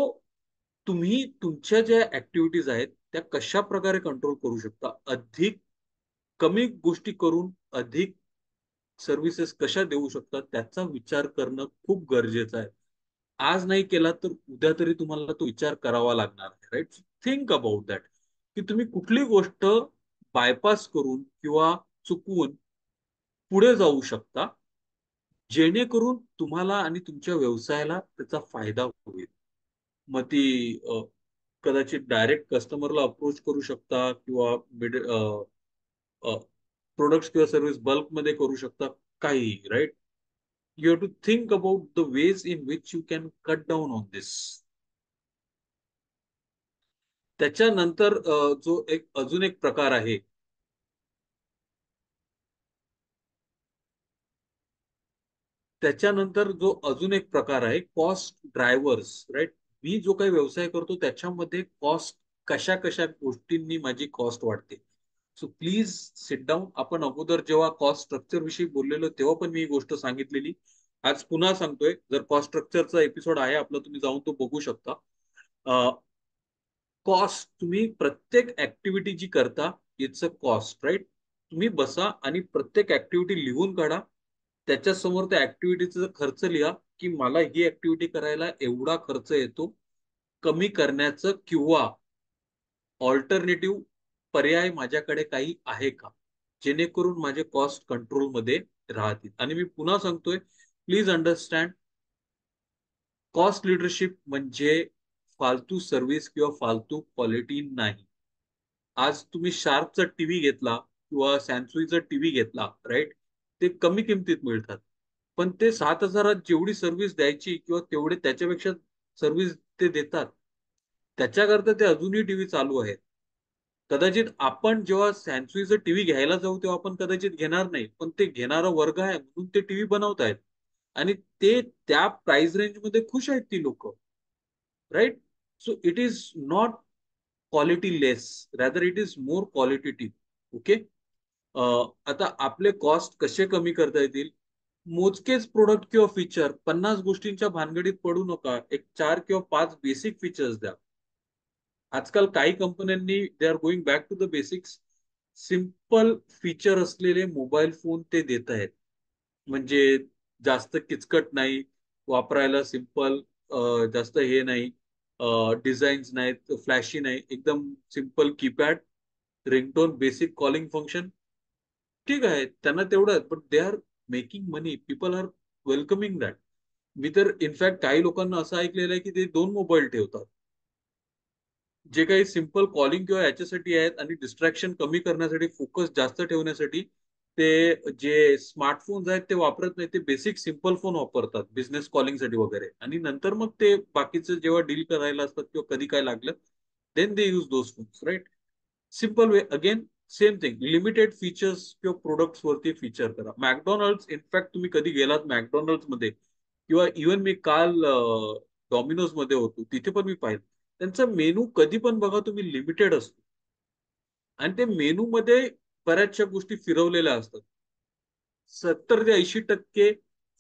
Speaker 1: तुम्ही तुमच्या ज्या ऍक्टिव्हिटीज आहेत त्या कशा प्रकारे कंट्रोल करू शकता, अधिक कमी गोष्टी करून अधिक सर्व्हिसेस कशा देऊ शकता, त्याचा विचार करणं खूप गरजेचं आहे. आज नाही केला तर उद्या तरी तुम्हाला तो विचार करावा लागणार आहे. राईट. थिंक अबाउट दॅट, की तुम्ही कुठली गोष्ट बायपास करून किंवा चुकवून पुढे जाऊ शकता, जेणेकरून तुम्हाला आणि तुमच्या व्यवसायाला त्याचा फायदा होईल. मग ती कदाचित डायरेक्ट कस्टमरला अप्रोच करू शकता, किंवा प्रोडक्ट्स किंवा सर्व्हिस बल्कमध्ये करू शकता, काही. Right. You have to think about the ways in which you can cut down on this. त्याच्यानंतर जो एक अजून एक प्रकार आहे, त्याच्यानंतर जो अजून एक प्रकार आहे कॉस्ट ड्रायव्हर्स, राईट. मी जो काही व्यवसाय करतो त्याच्यामध्ये कॉस्ट, कशा कशा गोष्टींनी माझी कॉस्ट वाढते. So please sit down. आपण अगोदर जेव्हा कॉस्ट स्ट्रक्चर विषयी बोललेलो तेव्हा पण मी ही गोष्ट सांगितलेली. आज पुन्हा सांगतोय, जर कॉस्ट स्ट्रक्चरचा एपिसोड आहे आपला, तुम्ही जाऊन तो बघू शकता. कॉस्ट, तुम्ही प्रत्येक ऍक्टिव्हिटी जी करता, इट्स अ कॉस्ट, राईट. तुम्ही बसा आणि प्रत्येक ऍक्टिव्हिटी लिहून काढा. त्याच्या समोर त्या ऍक्टिव्हिटीचा खर्च लिहा, की मला ही ऍक्टिव्हिटी करायला एवढा खर्च येतो. कमी करण्याचं किंवा ऑल्टरनेटिव्ह पर्याय माझ्याकडे काही आहे का, जेणेकरून माझे कॉस्ट कंट्रोलमध्ये राहतील. आणि मी पुन्हा सांगतोय, प्लीज अंडरस्टँड, कॉस्ट लिडरशिप म्हणजे फालतू सर्व्हिस किंवा फालतू क्वालिटी नाही. आज तुम्ही शार्पचा टीव्ही घेतला किंवा सॅमसंगचा टीव्ही घेतला, राईट, ते कमी किमतीत मिळतात. पण ते 7,000 जेवढी सर्व्हिस द्यायची किंवा तेवढे त्याच्यापेक्षा सर्व्हिस ते देतात, त्याच्याकरता ते अजूनही टीव्ही चालू आहेत. कदाचित आपण जेव्हा सॅमसंगचा टीव्ही घ्यायला जाऊ तेव्हा आपण कदाचित घेणार नाही, पण ते घेणारा वर्ग आहे म्हणून ते टीव्ही बनवतायत. आणि ते त्या प्राइस रेंजमध्ये खुश आहेत ती लोक, right. So it is not quality less, rather it is more qualitative. Okay. आता आपले कॉस्ट कसे कमी करता येतील? मोजकेच प्रोडक्ट किंवा फीचर, 50 गोष्टींच्या भानगडीत पडू नका. एक 4 किंवा 5 बेसिक फीचर्स द्या. आजकाल काही कंपन्यांनी they are going back to the basics. Simple feature असलेले मोबाईल फोन ते देत आहेत. म्हणजे जास्त किचकट नाही वापरायला, सिंपल, जास्त हे नाही, डिझाईन्स नाहीत, फ्लॅशी नाही, एकदम simple keypad, ringtone, basic calling function. ठीक आहे, त्यांना तेवढं, but they are making money, people are welcoming that. मी तर इनफॅक्ट काही लोकांना असं ऐकलेलं आहे की ते 2 मोबाईल ठेवतात, जे काही सिंपल कॉलिंग किंवा याच्यासाठी आहेत, आणि डिस्ट्रॅक्शन कमी करण्यासाठी, फोकस जास्त ठेवण्यासाठी ते जे स्मार्टफोन्स आहेत ते वापरत नाही. ते बेसिक सिंपल फोन वापरतात बिझनेस कॉलिंगसाठी वगैरे, आणि नंतर मग ते बाकीचं जेव्हा डील करायला असतात किंवा कधी काय लागलं, then they use those phones, right. Simple way. Again same thing, limited features किंवा प्रोडक्ट्स वरती फीचर करा. मॅकडॉनल्ड्स, इनफॅक्ट तुम्ही कधी गेलात मॅकडॉनल्ड्स मध्ये, किंवा इव्हन मी काल डॉमिनोज मध्ये होतो, तिथे पण मी पाहिलं त्यांचा मेनू कधी पण बघा तुम्ही, लिमिटेड असतो. आणि ते मेनू मध्ये बऱ्याचशा गोष्टी फिरवलेल्या असतात. 70 ते 80%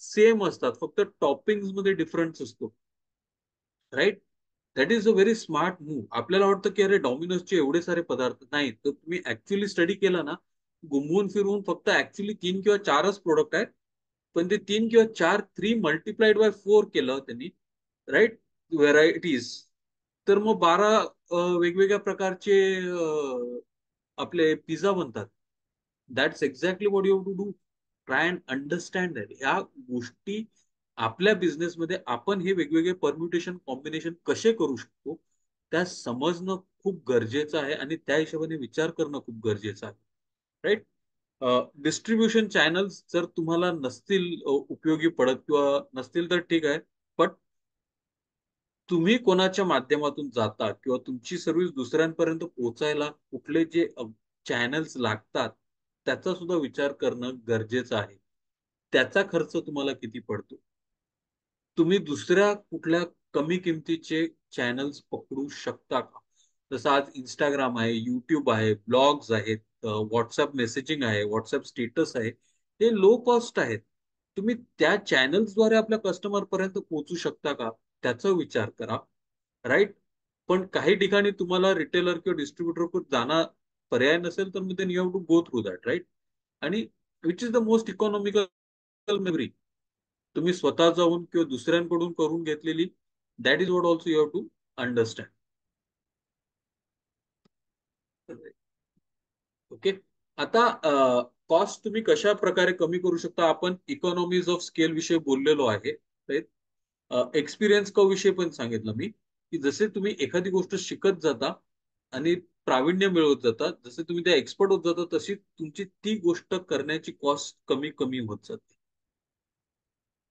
Speaker 1: सेम असतात, फक्त टॉपिंग मध्ये डिफरन्स असतो, right. That is a very smart move. आपल्याला वाटतं की अरे डॉमिनोजचे एवढे सारे पदार्थ नाही, तर तुम्ही ऍक्च्युली स्टडी केला ना, घुमवून फिरवून फक्त ऍक्च्युली 3 किंवा 4च प्रोडक्ट आहेत. पण ते 3 किंवा 4, 3 × 4 केलं त्यांनी, राईट, व्हेरायटीज. तर मग 12 वेगवेगळ्या प्रकारचे आपले पिझ्झा बनतात. That's exactly what you have to do. Try and understand that. ह्या गोष्टी आपल्या बिझनेसमध्ये आपण हे वेगवेगळे परम्युटेशन कॉम्बिनेशन कसे करू शकतो, त्या समजणं खूप गरजेचं आहे, आणि त्या हिशोबाने विचार करणं खूप गरजेचं आहे, राईट. डिस्ट्रीब्युशन चॅनल्स जर तुम्हाला नसतील उपयोगी पडत किंवा नसतील तर ठीक आहे, पण तुम्ही कोणाच्या माध्यमातून जाता किंवा तुमची सर्व्हिस दुसऱ्यांपर्यंत पोहोचायला कुठले जे चॅनल्स लागतात, त्याचा सुद्धा विचार करणं गरजेचं आहे. त्याचा खर्च तुम्हाला किती पडतो? तुम्ही दुसऱ्या कुठल्या कमी किमतीचे चॅनल्स पकडू शकता का? जसं आज इंस्टाग्राम आहे, युट्यूब आहे, ब्लॉग्स आहेत, व्हॉट्सअप मेसेजिंग आहे, व्हॉट्सअप स्टेटस आहे. हे लो कॉस्ट आहेत. तुम्ही त्या चॅनल्सद्वारे आपल्या कस्टमर पर्यंत पोहोचू शकता का? त्याचा विचार करा, राईट. पण काही ठिकाणी तुम्हाला रिटेलर किंवा डिस्ट्रीब्युटर जाणं पर्याय नसेल, तर मग then you have to go through that, right. आणि which is the most economical memory, तुम्ही स्वतः जाऊन किंवा दुसऱ्यांकडून करून घेतलेली, that is what also you have to understand. Okay. आता कॉस्ट तुम्ही कशा प्रकारे कमी करू शकता? आपण इकॉनॉमीज ऑफ स्केल विषयी बोललेलो आहे. एक्सपिरियन्स का विषय पण सांगितलं मी, की जसे तुम्ही एखादी गोष्ट शिकत जाता आणि प्रावीण्य मिळवत जाता, जसे तुम्ही त्या एक्सपर्ट होत जाता, तशी तुमची ती गोष्ट करण्याची कॉस्ट कमी कमी होत जाते.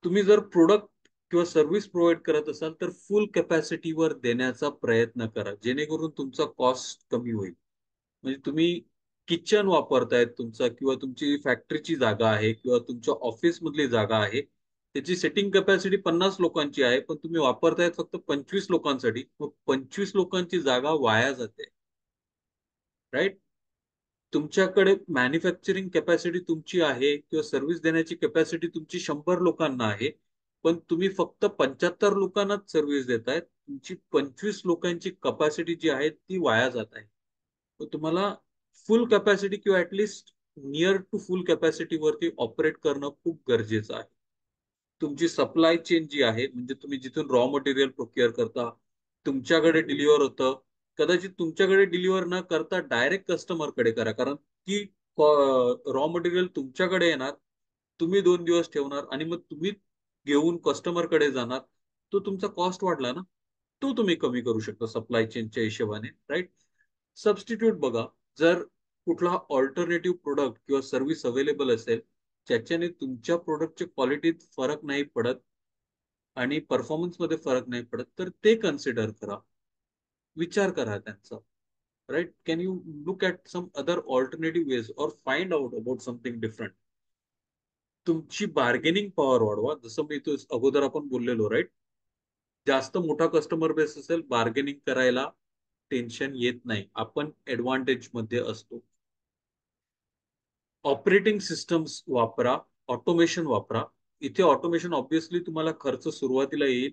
Speaker 1: तुम्ही जर प्रोडक्ट किंवा सर्व्हिस प्रोव्हाइड करत असाल तर फुल कॅपॅसिटीवर देण्याचा प्रयत्न करा, जेणेकरून तुमचा कॉस्ट कमी होईल. म्हणजे तुम्ही किचन वापरतायत तुमचा किंवा तुमची फॅक्टरीची जागा आहे किंवा तुमच्या ऑफिस मधली जागा आहे, त्याची सेटिंग कॅपॅसिटी 50 लोकांची आहे, पण तुम्ही वापरतायत फक्त 25 लोकांसाठी, मग 25 लोकांची जागा वाया जाते. राईट? तुमच्याकडे मॅन्युफॅक्चरिंग कॅपॅसिटी तुमची आहे किंवा सर्व्हिस देण्याची कॅपॅसिटी तुमची 100 लोकांना आहे, पण तुम्ही फक्त 75 लोकांनाच सर्व्हिस देतायत. तुमची 25 लोकांची कॅपॅसिटी जी आहे ती वाया जात आहे. तर तुम्हाला फुल कॅपॅसिटी किंवा at least near to full capacity वरती ऑपरेट करणं खूप गरजेचं आहे. तुमची सप्लाय चेन जी आहे, म्हणजे तुम्ही जिथून रॉ मटेरियल प्रोक्युअर करता, तुमच्याकडे डिलिव्हर होतं, कदाचित तुमच्याकडे डिलिव्हर न करता डायरेक्ट कस्टमरकडे करा, कारण ती रॉ मटेरियल तुमच्याकडे येणार, तुम्ही 2 दिवस ठेवणार आणि मग तुम्ही घेऊन कस्टमरकडे जाणार. तो तुमचा कॉस्ट वाढला ना, तो तुम्ही कमी करू शकता सप्लाय चेनच्या हिशोबाने. राईट? सबस्टिट्यूट बघा. जर कुठला ऑल्टरनेटिव्ह प्रोडक्ट किंवा सर्व्हिस अवेलेबल असेल ज्याच्याने तुमच्या प्रोडक्टच्या क्वालिटीत फरक नाही पडत आणि परफॉर्मन्स मध्ये फरक नाही पडत, तर ते कन्सिडर करा, विचार करा त्यांचा. Right? Can you look at some other alternative ways or find out about something different. तुमची बार्गेनिंग पॉवर वाढवा, जसं मी तो अगोदर आपण बोललेलो. राईट? जास्त मोठा कस्टमर बेस असेल, बार्गेनिंग करायला टेन्शन येत नाही, आपण ऍडव्हान्टेज मध्ये असतो. ऑपरेटिंग सिस्टम्स वापरा, ऑटोमेशन वापरा. इथे ऑटोमेशन ऑब्व्हियसली तुम्हाला खर्च सुरुवातीला येईल.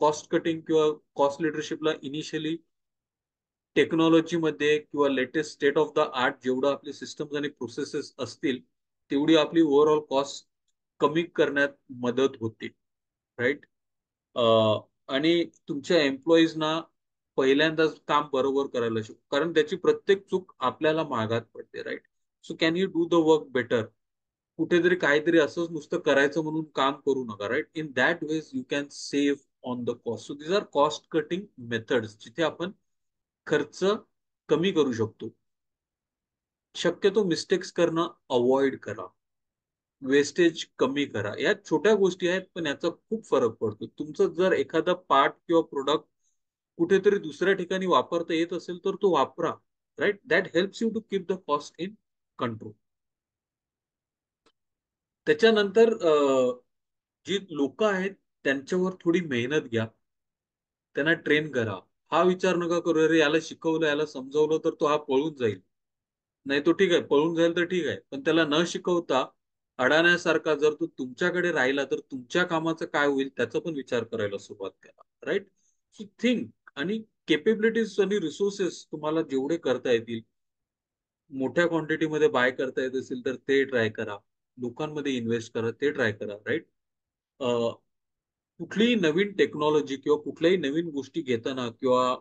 Speaker 1: कॉस्ट कटिंग किंवा कॉस्ट लिडरशिपला इनिशियली टेक्नॉलॉजीमध्ये किंवा latest state of the art जेवढं आपले सिस्टम्स आणि प्रोसेसेस असतील, तेवढी आपली ओव्हरऑल कॉस्ट कमी करण्यात मदत होते. राईट? आणि तुमच्या एम्प्लॉईजना पहिल्यांदाच काम बरोबर करायला शिकू, कारण त्याची प्रत्येक चूक आपल्याला मागात पडते. Right? So can you do the work better. कुठेतरी काहीतरी असंच नुसतं करायचं म्हणून काम करू नका. Right? In that ways you can save on the cost. So these are cost cutting methods, जिथे आपण खर्च कमी करू शकतो. शक्यतो मिस्टेक्स करणं अवॉइड करा, वेस्टेज कमी करा. या छोट्या गोष्टी आहेत, पण याचा खूप फरक पडतो. तुमचं जर एखादा पार्ट किंवा प्रोडक्ट कुठेतरी दुसऱ्या ठिकाणी वापरता येत असेल तर तो वापरा. Right? That helps you to keep the cost in control. त्याच्यानंतर जी लोक आहेत त्यांच्यावर थोडी मेहनत घ्या, त्यांना ट्रेन करा. हा विचार नका करू, अरे याला शिकवलं, याला समजवलं तर तो हा पळून जाईल. नाही, तो ठीक आहे, पळून जाईल तर ठीक आहे, पण त्याला न शिकवता अडाण्यासारखा जर तो तुमच्याकडे राहिला तर तुमच्या कामाचं काय होईल त्याचा पण विचार करायला सुरुवात करा. राईट? So think. आणि केपेबिलिटीज आणि रिसोर्सेस तुम्हाला जेवढे करता येतील, मोठ्या क्वांटिटीमध्ये बाय करता येत असेल तर ते ट्राय करा. लोकांमध्ये इन्व्हेस्ट करा, ते ट्राय करा. राईट? कुठलीही नवीन टेक्नॉलॉजी किंवा कुठल्याही नवीन गोष्टी घेताना किंवा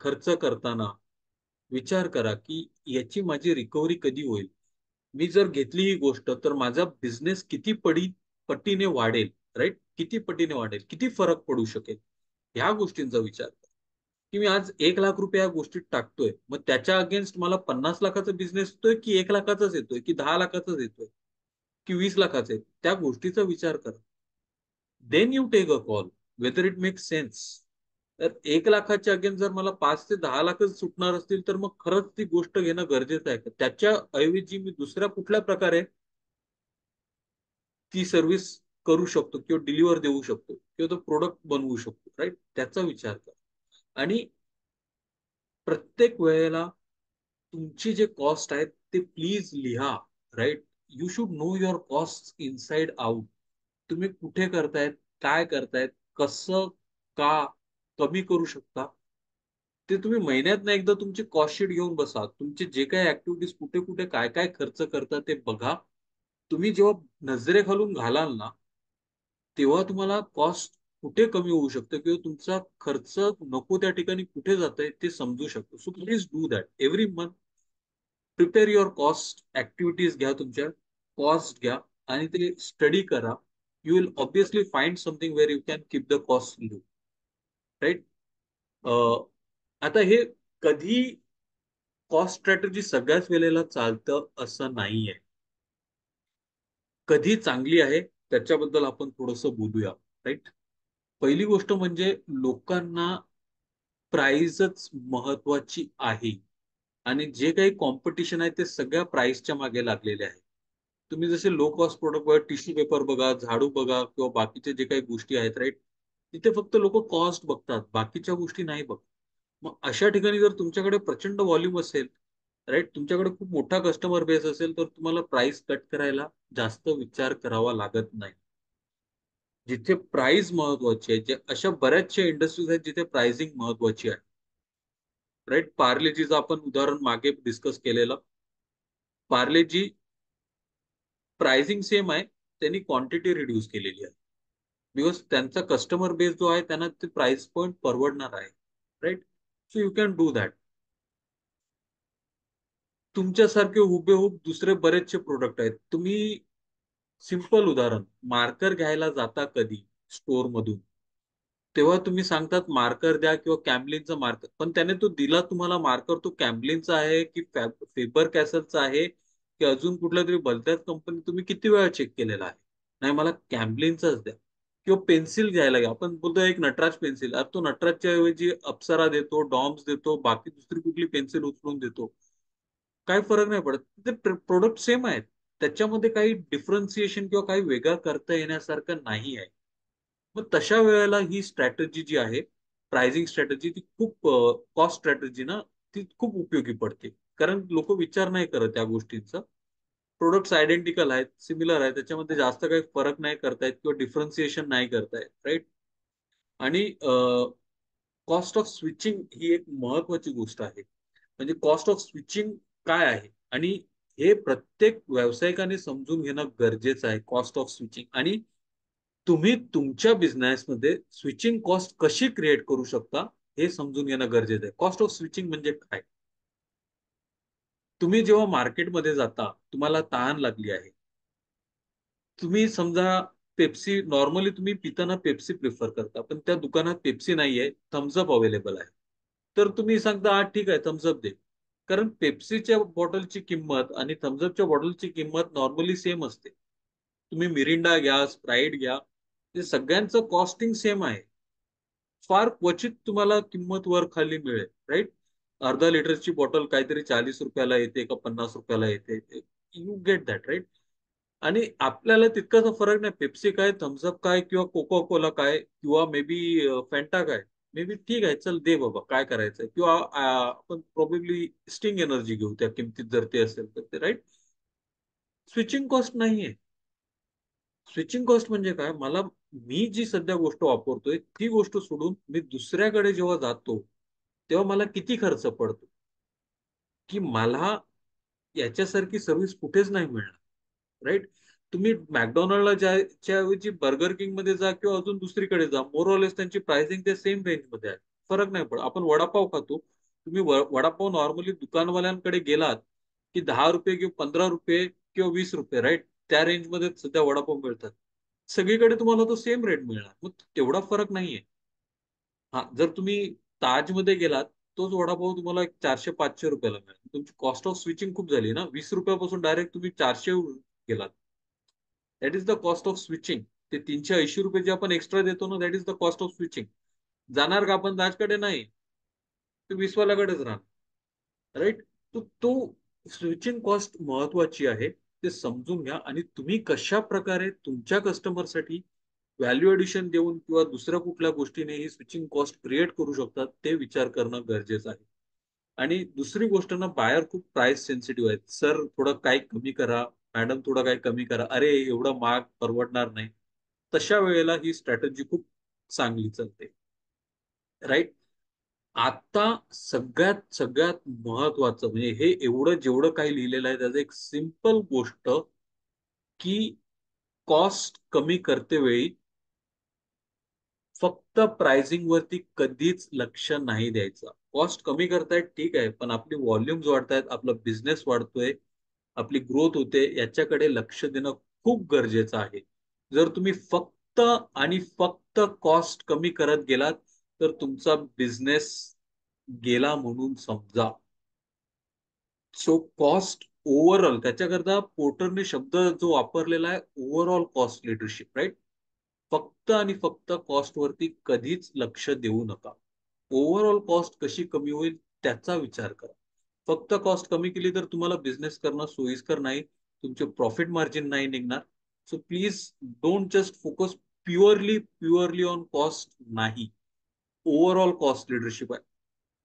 Speaker 1: खर्च करताना विचार करा की याची माझी रिकव्हरी कधी होईल. मी जर घेतली ही गोष्ट तर माझा बिझनेस किती पटीने वाढेल. राईट? किती पटीने वाढेल, किती फरक पडू शकेल, ह्या गोष्टींचा विचार करा. की मी आज 1 लाख रुपये या गोष्टीत टाकतोय, मग त्याच्या अगेन्स्ट मला 50 लाखाचा बिझनेस येतोय की 1 लाखाचाच येतोय की 10 लाखाचाच येतोय की 20 लाखाचा येतोय, त्या गोष्टीचा विचार करा. Then you take a call whether it make sense. तर 1 लाखाच्या अगेन्स्ट जर मला 5 ते 10 लाखच सुटणार असतील तर मग खरंच ती गोष्ट घेणं गरजेचं आहे का? त्याच्या ऐवजी मी दुसऱ्या कुठल्या प्रकारे ती सर्व्हिस करू शकतो किंवा डिलिव्हर देऊ शकतो किंवा तो प्रोडक्ट बनवू शकतो. राईट? त्याचा विचार करा. आणि प्रत्येक वेळेला तुमची जे कॉस्ट आहेत ते प्लीज लिहा. Right? You should know your cost inside out. तुम्ही कुठे करतायत, काय करतायत, कसं, का कमी करू शकता, ते तुम्ही महिन्यात एकदा तुमची कॉस्ट शीट घेऊन बसा. तुमचे जे काही ऍक्टिव्हिटीज कुठे कुठे काय काय खर्च करता ते बघा. तुम्ही जेव्हा नजरेखालून घालाल ना, तेव्हा तुम्हाला कॉस्ट कुठे कमी होऊ शकतं किंवा तुमचा खर्च नको त्या ठिकाणी कुठे जातंय ते समजू शकतो. So please do that every month. Prepare your cost, activities घ्या, तुमच्या कॉस्ट घ्या आणि ते स्टडी करा. You will obviously find something where you can keep the cost low. Right? आता हे कधी कॉस्ट स्ट्रॅटेजी सगळ्याच वेळेला चालतं असं नाहीये. कधी चांगली आहे त्याच्याबद्दल आपण थोडंसं बोलूया. राईट. पहिली गोष्ट म्हणजे लोकांना प्राइसच महत्वाची आहे. आणि जे काही कॉम्पिटिशन आहे ते सगळ्या प्राइसच्या मागे लागलेले आहे. तुम्ही जसे लो कॉस्ट प्रोडक्ट बघा, टिश्यू पेपर बघा, झाडू बघा किंवा बाकीचे जे काही गोष्टी आहेत, राईट, तिथे फक्त लोक कॉस्ट बघतात, बाकीच्या गोष्टी नाही बघत. मग अशा ठिकाणी जर तुमच्याकडे प्रचंड व्हॉल्यूम असेल, राईट, तुमच्याकडे खूप मोठा कस्टमर बेस असेल, तर तुम्हाला प्राइस कट करायला जास्त विचार करावा लागत नाही. जिथे प्राइस महत्वाची आहे, जे अशा बऱ्याचशा इंडस्ट्रीज आहेत जिथे प्राइसिंग महत्वाची आहे. राईट. पार्लेजीचं आपण उदाहरण मागे डिस्कस केलेलं. पार्लेजी प्राइसिंग सेम आहे, त्यांनी क्वांटिटी रिड्यूस केलेली आहे. बिकॉज त्यांचा कस्टमर बेस जो आहे त्यांना ते प्राइस पॉइंट परवडणार आहे. Right. So you can do that. तुमच्यासारखे हुबेहूब दुसरे बरेचसे प्रोडक्ट आहेत. तुम्ही सिंपल उदाहरण, मार्कर घ्यायला जाता कधी स्टोर मधून, तेव्हा तुम्ही सांगतात मार्कर द्या किंवा कॅम्लिनचा मार्कर, पण त्याने तो दिला तुम्हाला मार्कर, तो कॅम्लिनचा आहे की फेबर कॅसलचा आहे की अजून कुठल्या तरी भलत्याच कंपनी, तुम्ही किती वेळा चेक केलेला आहे? नाही, मला कॅम्लिनचाच द्या. किंवा पेन्सिल घ्यायला घ्या, आपण बोलतो एक नटराज पेन्सिल, तो नटराजच्या ऐवजी अप्सरा देतो, डॉम्स देतो, बाकी दुसरी कुठली पेन्सिल उचलून देतो. काय फरक नाही पडत, ते प्रोडक्ट सेम आहेत. त्याच्यामध्ये काही डिफरन्सिएशन किंवा काही वेगळं करता येण्यासारखं नाही आहे. मग तशा वेळेला ही स्ट्रॅटेजी जी आहे, प्राइसिंग स्ट्रॅटेजी, ती खूप, कॉस्ट स्ट्रॅटेजी ना, ती खूप उपयोगी पडते. कारण लोक विचार नाही करत त्या गोष्टींचा. प्रोडक्ट्स आयडेंटिकल आहेत, सिमिलर आहेत, त्याच्यामध्ये जास्त काही फरक नाही करतायत किंवा डिफरन्सिएशन नाही करतायत. राईट. आणि कॉस्ट ऑफ स्विचिंग ही एक महत्वाची गोष्ट आहे. म्हणजे कॉस्ट ऑफ स्विचिंग काय आहे, आणि हे प्रत्येक व्यावसायिकाने समजून घेणं गरजेचं आहे, कॉस्ट ऑफ स्विचिंग. आणि तुम्ही तुमच्या बिझनेसमध्ये स्विचिंग कॉस्ट कशी क्रिएट करू शकता हे समजून घेणं गरजेचं आहे. कॉस्ट ऑफ स्विचिंग म्हणजे काय? तुम्ही जेव्हा मार्केटमध्ये जाता, तुम्हाला तहान लागली आहे, तुम्ही समजा पेप्सी, नॉर्मली तुम्ही पिताना पेप्सी प्रिफर करता, पण त्या दुकानात पेप्सी नाहीये, थम्सअप अवेलेबल आहे. तर तुम्ही सांगता, हा ठीक आहे, थम्सअप दे. कारण पेप्सीच्या बॉटलची किंमत आणि थम्सअपच्या बॉटलची किंमत नॉर्मली सेम असते. तुम्ही मिरिंडा घ्या, स्प्राईट घ्या, ते सगळ्यांचं कॉस्टिंग सेम आहे. फार क्वचित तुम्हाला किंमत वर खाली मिळेल. राईट. अर्धा लिटरची बॉटल काहीतरी 40 रुपयाला येते का 50 रुपयाला येते, यू गेट दॅट. राईट. आणि आपल्याला तितकासा फरक नाही, पेप्सी काय, थम्सअप काय, किंवा कोका कोला काय, किंवा मे बी फॅन्टा काय. मे बी ठीक आहे, चल दे बाबा, काय करायचंय. किंवा आपण प्रोबेबली स्टिंग एनर्जी घेऊ त्या किमतीत, जर ते असेल तर ते. राईट. स्विचिंग कॉस्ट नाहीये. स्विचिंग कॉस्ट म्हणजे काय, मी जी सध्या गोष्ट वापरतोय ती गोष्ट सोडून मी दुसऱ्याकडे जेव्हा जातो, तेव्हा मला किती खर्च पडतो, की मला याच्यासारखी सर्व्हिस कुठेच नाही मिळणार. राईट. तुम्ही मॅकडॉनल्डला ज्याच्या ऐवजी बर्गर किंग मध्ये जा किंवा अजून दुसरीकडे जा, मोरलेस त्यांची प्राइसिंग त्या सेम रेंज मध्ये आहे. फरक नाही पडत. आपण वडापाव खातो, तुम्ही वडापाव नॉर्मली दुकानवाल्यांकडे गेलात की 10 रुपये किंवा 15 रुपये किंवा 20 रुपये, राईट, त्या रेंजमध्ये सध्या वडापाव मिळतात. सगळीकडे तुम्हाला तो सेम रेट मिळणार, मग तेवढा फरक नाहीये. हा, जर तुम्ही ताजमध्ये गेलात, तोच वडापाव तुम्हाला एक 400-500 रुपयाला मिळेल. तुमची कॉस्ट ऑफ स्विचिंग खूप झाली ना, 20 रुपयापासून डायरेक्ट तुम्ही 400 गेलात. That is the cost of switching. ते 380 रुपये जे आपण एक्स्ट्रा देतो ना, that is the cost of switching. जाणार का आपण ताजकडे? नाही, ते 20वाल्याकडेच राहणार. राईट. तो स्विचिंग कॉस्ट महत्वाची आहे, ते समजून घ्या. आणि तुम्ही कशा प्रकारे तुमच्या कस्टमरसाठी व्हॅल्यू एडिशन देऊन किंवा दुसऱ्या कुठल्या गोष्टीने ही स्विचिंग कॉस्ट क्रिएट करू शकतात, ते विचार करणं गरजेचं आहे. आणि दुसरी गोष्ट ना, बायर खूप प्राइस सेन्सिटिव्ह आहेत. सर थोडं काही कमी करा, मॅडम थोडं काही कमी करा, अरे एवढं महाग परवडणार नाही. तशा वेळेला ही स्ट्रॅटेजी खूप चांगली चालते. राईट. आता सगळ्यात सगळ्यात महत्वाचं म्हणजे, हे एवढं जेवढं काही लिहिलेलं आहे त्याचं एक सिंपल गोष्ट, की कॉस्ट कमी करते वेळी फक्त प्राइसिंग वरती कधीच लक्ष नाही द्यायचं. कॉस्ट कमी करतायत ठीक आहे, पण आपली व्हॉल्यूम्स वाढतायत, आपला बिझनेस वाढतोय, आपली ग्रोथ होते, याच्याकडे लक्ष देणं खूप गरजेचं आहे. जर तुम्ही फक्त आणि फक्त कॉस्ट कमी करत गेलात, तर तुमचा बिझनेस गेला म्हणून समजा. सो कॉस्ट ओव्हरऑल त्याच्याकरता पोर्टरने शब्द जो वापरलेला आहे ओव्हरऑल कॉस्ट लिडरशिप, राईट. फक्त आणि फक्त कॉस्ट वरती कधीच लक्ष देऊ नका. ओव्हरऑल कॉस्ट कशी कमी होईल त्याचा विचार करा. फक्त कॉस्ट कमी केली तर तुम्हाला बिझनेस करणं सोयीस्कर नाही, तुमचे प्रॉफिट मार्जिन नाही निघणार. So please don't just focus purely on cost नाही. ओव्हरऑल कॉस्ट लिडरशिप आहे.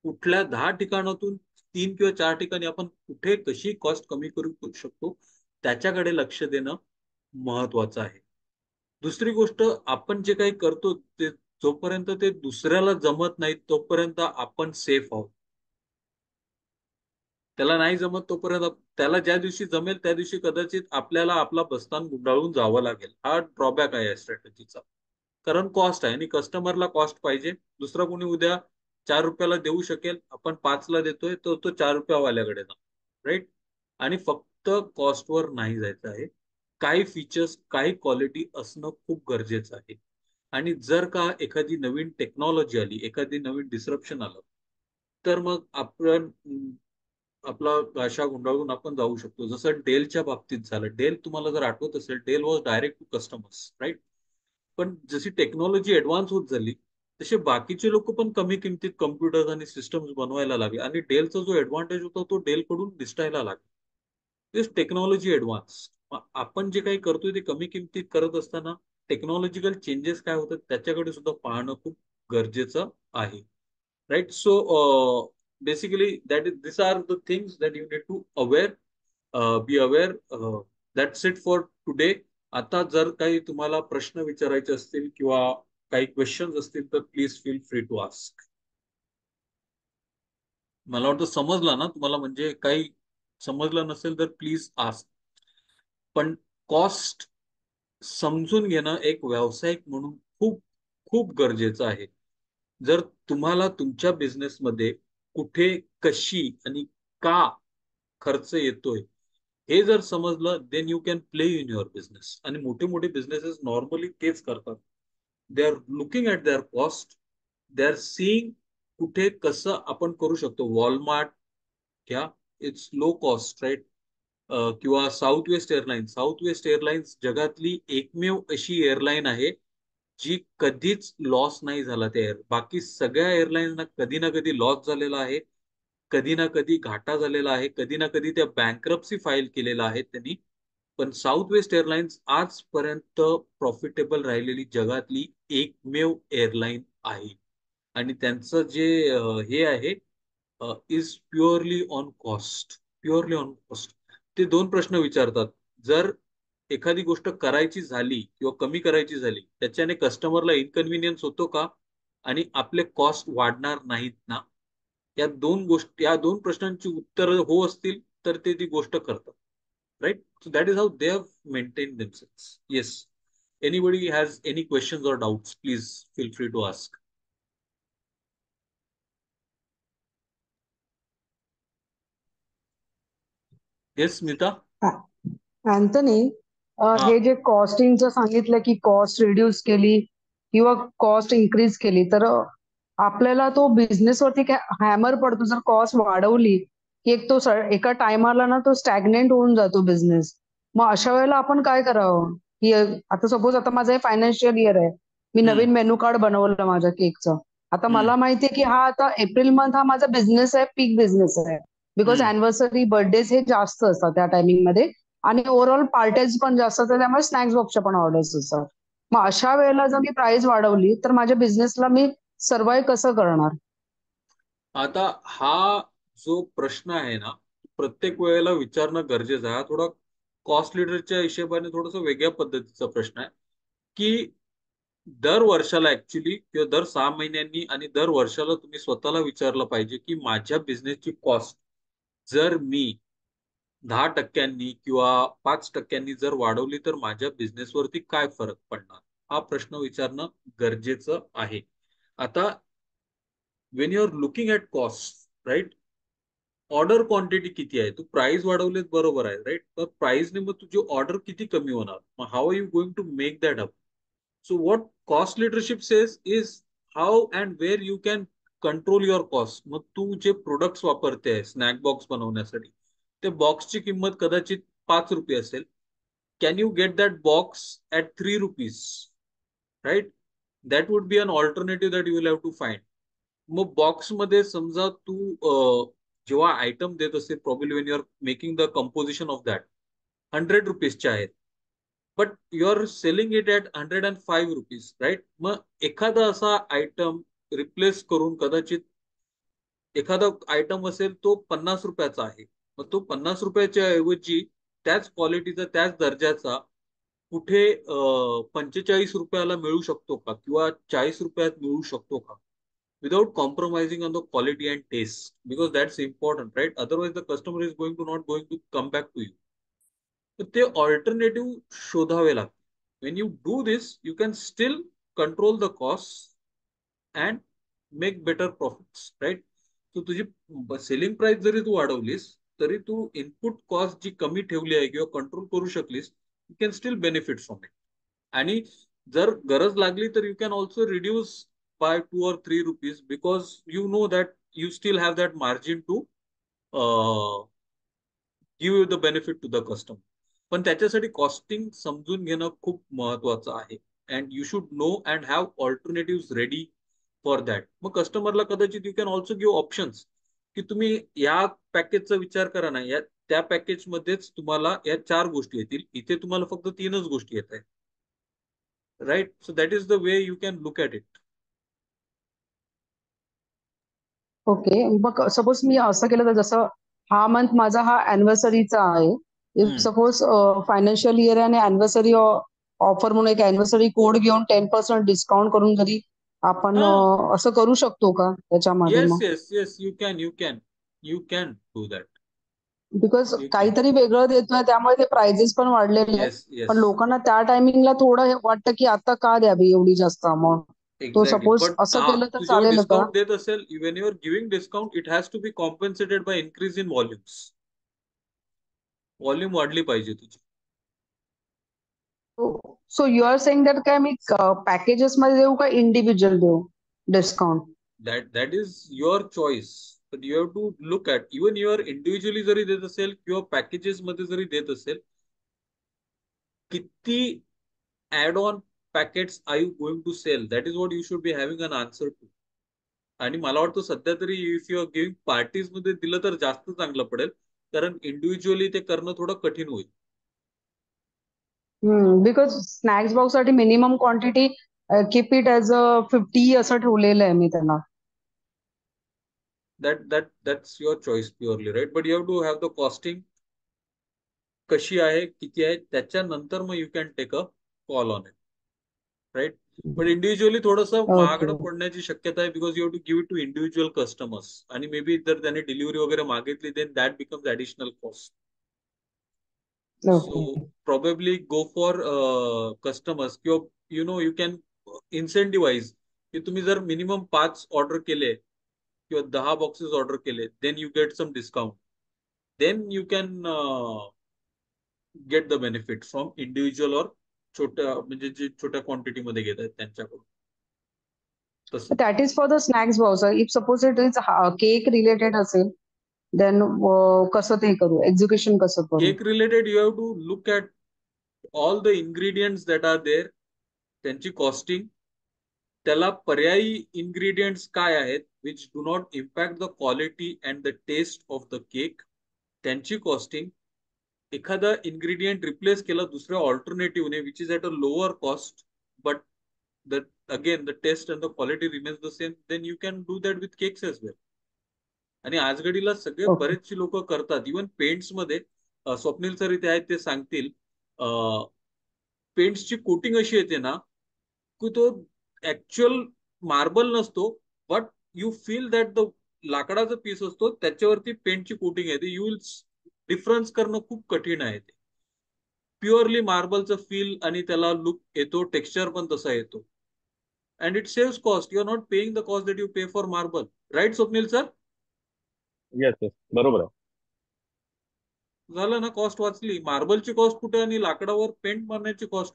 Speaker 1: कुठल्या 10 ठिकाणातून 3 किंवा 4 ठिकाणी आपण कुठे कशी कॉस्ट कमी करू शकतो त्याच्याकडे लक्ष देणं महत्वाचं आहे. दुसरी गोष्ट, आपण जे काही करतो ते जोपर्यंत ते दुसऱ्याला जमत नाही तोपर्यंत आपण सेफ आहोत. त्याला नाही जमत तोपर्यंत त्याला ज्या दिवशी जमेल त्या दिवशी कदाचित आपल्याला आपला बस्तान गुंडाळून जावं लागेल. हा ड्रॉबॅक आहे या स्ट्रॅटेजीचा. कारण कॉस्ट आहे आणि कस्टमरला कॉस्ट पाहिजे. दुसरा कोणी उद्या 4 रुपयाला देऊ शकेल, आपण 5ला देतोय तर तो 4 रुपयावाल्याकडे जा, राईट. आणि फक्त कॉस्टवर नाही जायचं आहे. काही फीचर्स काही क्वालिटी असणं खूप गरजेचं आहे. आणि जर का एखादी नवीन टेक्नॉलॉजी आली, एखादी नवीन डिस्रप्शन आलं, तर मग आपण आपला भाषा गुंडाळून आपण जाऊ शकतो. जसं डेलच्या बाबतीत झालं. डेल तुम्हाला जर आठवत असेल, Dell was direct to customers, right. पण जशी टेक्नॉलॉजी ऍडव्हान्स होत झाली तसे बाकीचे लोक पण कमी किमतीत कम्प्युटर्स आणि सिस्टम्स बनवायला लागले आणि डेलचा जो ऍडव्हान्टेज होता तो डेल कडून दिसायला लागला. Technology advance. आपण जे काही करतोय ते कमी किमतीत करत असताना टेक्नॉलॉजिकल चेंजेस काय होतात त्याच्याकडे सुद्धा पाहणं खूप गरजेचं आहे, right. So basically these are the things that you need to be aware. That's it for today. आता जर काही तुम्हाला प्रश्न विचारायचे असतील किंवा काही क्वेश्चन्स असतील तर please feel free to ask. मला वाटतं समजलं ना तुम्हाला, म्हणजे काही समजलं नसेल तर प्लीज आस्क. पण कॉस्ट समजून घेणं एक व्यावसायिक म्हणून खूप खूप गरजेचं आहे. जर तुम्हाला तुमच्या बिझनेसमध्ये कुठे, कशी आणि का खर्च येतोय हे जर समजलं, then you can play in your business. आणि मोठे मोठे बिझनेसेस नॉर्मली तेच करतात. They are looking at their cost, they are seeing कुठे कसं आपण करू शकतो. वॉलमार्ट घ्या, इट्स लो कॉस्ट, राईट. किंवा साऊथ वेस्ट एअरलाइन्स जगातली एकमेव अशी एअरलाईन आहे जी कधीच लॉस नाही झाला. त्या बाकी सगळ्या एअरलाईन्सना कधी ना कधी लॉस झालेला आहे, कधी ना कधी घाटा झालेला आहे, कधी ना कधी त्या बँक्रप्सी फाईल केलेला आहे त्यांनी. पण साऊथ वेस्ट एअरलाइन्स आजपर्यंत प्रॉफिटेबल राहिलेली जगातली एकमेव एअरलाईन आहे. आणि त्यांचं जे हे आहे is purely on cost, purely on cost. ते दोन प्रश्न विचारतात. जर एखादी गोष्ट करायची झाली किंवा कमी करायची झाली त्याच्याने कस्टमरला इनकन्व्हिनियन्स होतो का आणि आपले कॉस्ट वाढणार नाहीत ना. या दोन प्रश्नांची उत्तर हो असतील तर ते ती गोष्ट करतात, right. So that is how they have maintain themselves. Yes, anybody has any questions or doubts please feel free to ask. Yes Smita.
Speaker 2: Anthony,
Speaker 1: हा.
Speaker 2: हे जे कॉस्टिंगचं सांगितलं की कॉस्ट रिड्यूस केली किंवा कॉस्ट इन्क्रीज केली तर आपल्याला तो बिझनेस वरती काय हॅमर पडतो जर कॉस्ट वाढवली की एक तो एका टायमाला ना तो स्टॅग्नेंट होऊन जातो बिझनेस. मग अशा वेळेला आपण काय करावं की आता सपोज आता माझं हे फायनान्शियल इयर आहे, मी
Speaker 1: हम्म.
Speaker 2: नवीन मेनू कार्ड बनवलं माझ्या केकचं. आता
Speaker 1: हम्म.
Speaker 2: मला माहितीये की हा आता एप्रिल मंथ हा माझा बिझनेस आहे, पीक बिझनेस आहे. बिकॉज
Speaker 1: हम्म.
Speaker 2: अॅनिव्हर्सरी बर्थडेज हे जास्त असतात त्या टायमिंग मध्ये आणि ओव्हरऑल पार्ट्याज पण जास्त असतात त्यामुळे स्नॅक्स बॉक्सच्या पण ऑर्डर्स असतात. मग अशा वेळेला जर मी प्राइस वाढवली तर माझ्या बिझनेसला मी सर्व्हाइव्ह कसं करणार?
Speaker 1: आता हा जो प्रश्न आहे ना प्रत्येक वेळेला विचारणं गरजेचं आहे. हा थोडा कॉस्ट लिडरच्या हिशेबाने थोडासा वेगळ्या पद्धतीचा प्रश्न आहे की दर वर्षाला ऍक्च्युली किंवा दर 6 महिन्यांनी आणि दर वर्षाला तुम्ही स्वतःला विचारलं पाहिजे की माझ्या बिझनेसची कॉस्ट जर मी 10% किंवा 5% जर वाढवली तर माझ्या बिझनेसवरती काय फरक पडणार. हा प्रश्न विचारणं गरजेचं आहे. आता when you are looking at cost, right, order quantity किती आहे. तू प्राइस वाढवलेत बरोबर आहे, राईट. तर प्राइसने मग तुझी ऑर्डर किती कमी होणार. मग how are you going to make that up. So what cost leadership says is how and where you can control your cost. मग तू जे प्रोडक्ट्स वापरते आहे स्नॅक बॉक्स बनवण्यासाठी ते बॉक्सची किंमत कदाचित 5 रुपये असेल. Can you get that box at 3 rupees, right? That would be an alternative that you will have to find. मग बॉक्समध्ये समजा तू जेव्हा आयटम देत असेल, probably when you are making the composition of that, 100 रुपीजचे आहेत, but you are selling it at 105 rupees, right? मग एखादा असा आयटम रिप्लेस करून, कदाचित एखादा आयटम असेल तो 50 रुपयाचा आहे, मग तो 50 रुपयाच्या ऐवजी त्याच क्वालिटीचा, त्याच दर्जाचा कुठे 45 रुपयाला मिळू शकतो का, किंवा 40 रुपयात मिळू शकतो का, without compromising on the quality and taste, because that's important, right? Otherwise the customer is going to come back to you. तर ते ऑल्टरनेटिव्ह शोधावे लागते. When you do this, you can still control the cost and make better profits, right? तू तुझी selling price जरी तू वाढवलीस, तरी तू input cost जी कमी ठेवली आहे किंवा कंट्रोल करू शकलीस, you can still benefit from it. आणि जर गरज लागली तर you can also reduce by 2 or 3 rupees, because you know that you still have that margin to give you the benefit to the customer. पण त्याच्यासाठी costing समजून घेणं खूप महत्वाचं आहे. And you should know and have alternative ready for that. मग कस्टमरला कदाचित you can also give options, की तुम्ही या पॅकेजचा विचार करा ना, या त्या पॅकेजमध्येच तुम्हाला या 4 गोष्टी येतील, इथे तुम्हाला फक्त 3च गोष्टी येत आहेत, right? So that is the way you can look at it.
Speaker 2: Okay. मग सपोज मी असं केलं तर, जसं हा मंथ माझा हा अॅनिव्हर्सरीचा आहे. इफ सपोज फायनान्शियल इयर आणि अॅनिव्हर्सरी ऑफर म्हणून एक अॅनिव्हर्सरी कोड घेऊन 10% डिस्काउंट करून कधी आपण
Speaker 1: हा,
Speaker 2: असं करू शकतो का त्याच्यामध्ये
Speaker 1: येस
Speaker 2: मग?
Speaker 1: Yes yes, you can do that.
Speaker 2: Because
Speaker 1: you can.
Speaker 2: काहीतरी वेगळं देतोय त्यामुळे ते प्राइजेस पण वाढलेले आहेत.
Speaker 1: येस
Speaker 2: पण
Speaker 1: येस,
Speaker 2: लोकांना त्या टायमिंगला थोडं हे वाटतं की आता का द्यावी एवढी जास्त अमाऊंट. तो
Speaker 1: एक्झॅक्टली.
Speaker 2: सपोज
Speaker 1: बट
Speaker 2: असं
Speaker 1: हा,
Speaker 2: केलं तर
Speaker 1: तू जेव्हा
Speaker 2: चालेल का?
Speaker 1: डिस्काउंट देत असेल, when you are giving discount, it has to be compensated by increase in volumes. Volume वाढली पाहिजे तुझी.
Speaker 2: So you are saying that काय मी पॅकेजेस मध्ये देऊ का इंडिव्हिज्युअल देऊ discount?
Speaker 1: That is your choice. But you have to look at, even your individually जरी देत असेल किंवा पॅकेजेस मध्ये जरी देत असेल, किती add on packets are you going to sell, that is what you should be having an answer to. आणि मला वाटतं सध्या तरी if you are giving parties मध्ये दिलं तर जास्त चांगलं पडेल, कारण इंडिव्हिज्युअली ते करणं थोडं कठीण होईल.
Speaker 2: बिकॉज स्नॅक्स बॉक्स साठी minimum quantity keep it as 50 असं ठेवलेलं आहे मी त्यांना.
Speaker 1: That's your choice purely, right? But you have to have the costing कशी आहे, किती आहे, त्याच्यानंतर मग you can take a call on it, right? पण इंडिव्हिज्युअली थोडंसं
Speaker 2: ओके.
Speaker 1: महागडं पडण्याची शक्यता आहे, because you have to give it to individual customers, आणि मे बी जर त्याने डिलिव्हरी वगैरे मागितली, then that becomes additional cost.
Speaker 2: Okay.
Speaker 1: So probably go for customers, किंवा यू कॅन इन्सेंटिव्हाइज, की तुम्ही जर मिनिमम 5 ऑर्डर केले किंवा 10 बॉक्सेस ऑर्डर केले, then you get some discount. Then you can get the benefit from individual और छोट्या, म्हणजे जे छोट्या क्वांटिटी मध्ये घेत आहेत त्यांच्याकडून, तसं.
Speaker 2: That is for the snacks box. If suppose it is cake related असेल देन कसं ते करू, एक्झिक्युशन कसं करू?
Speaker 1: Cake related you have to look at all the ingredients that are there, त्यांची कॉस्टिंग, त्याला पर्यायी इन्ग्रेडियंट्स काय आहेत which do not impact the quality and the taste of the cake, त्यांची कॉस्टिंग. एखादा इन्ग्रेडियंट रिप्लेस केला दुसऱ्या ऑल्टरनेटिव्हने which is at a lower cost, but the again the taste and the quality remains the same, then you can do that with cakes as well. आणि आजघडीला सगळे
Speaker 2: okay.
Speaker 1: बरेचशी लोक करतात, इवन पेंट्स मध्ये. Swapnil sir इथे आहेत, ते सांगतील. पेंट्सची कोटिंग अशी येते ना, की तो ऍक्च्युअल मार्बल नसतो, but you feel that the लाकडाचा पीस असतो त्याच्यावरती पेंटची कोटिंग येते. यू विल डिफरन्स करणं खूप कठीण आहे ते. प्युअरली मार्बलचं फील आणि त्याला लुक येतो, टेक्स्चर पण तसा येतो. And it saves cost. You are not paying the cost that you pay for marble. Right, Swapnil sir?
Speaker 3: Yes yes, बरोबर आहे.
Speaker 1: झालं ना, कॉस्ट वाचली. मार्बलची कॉस्ट कुठे आणि लाकडावर पेंट मारण्याची कॉस्ट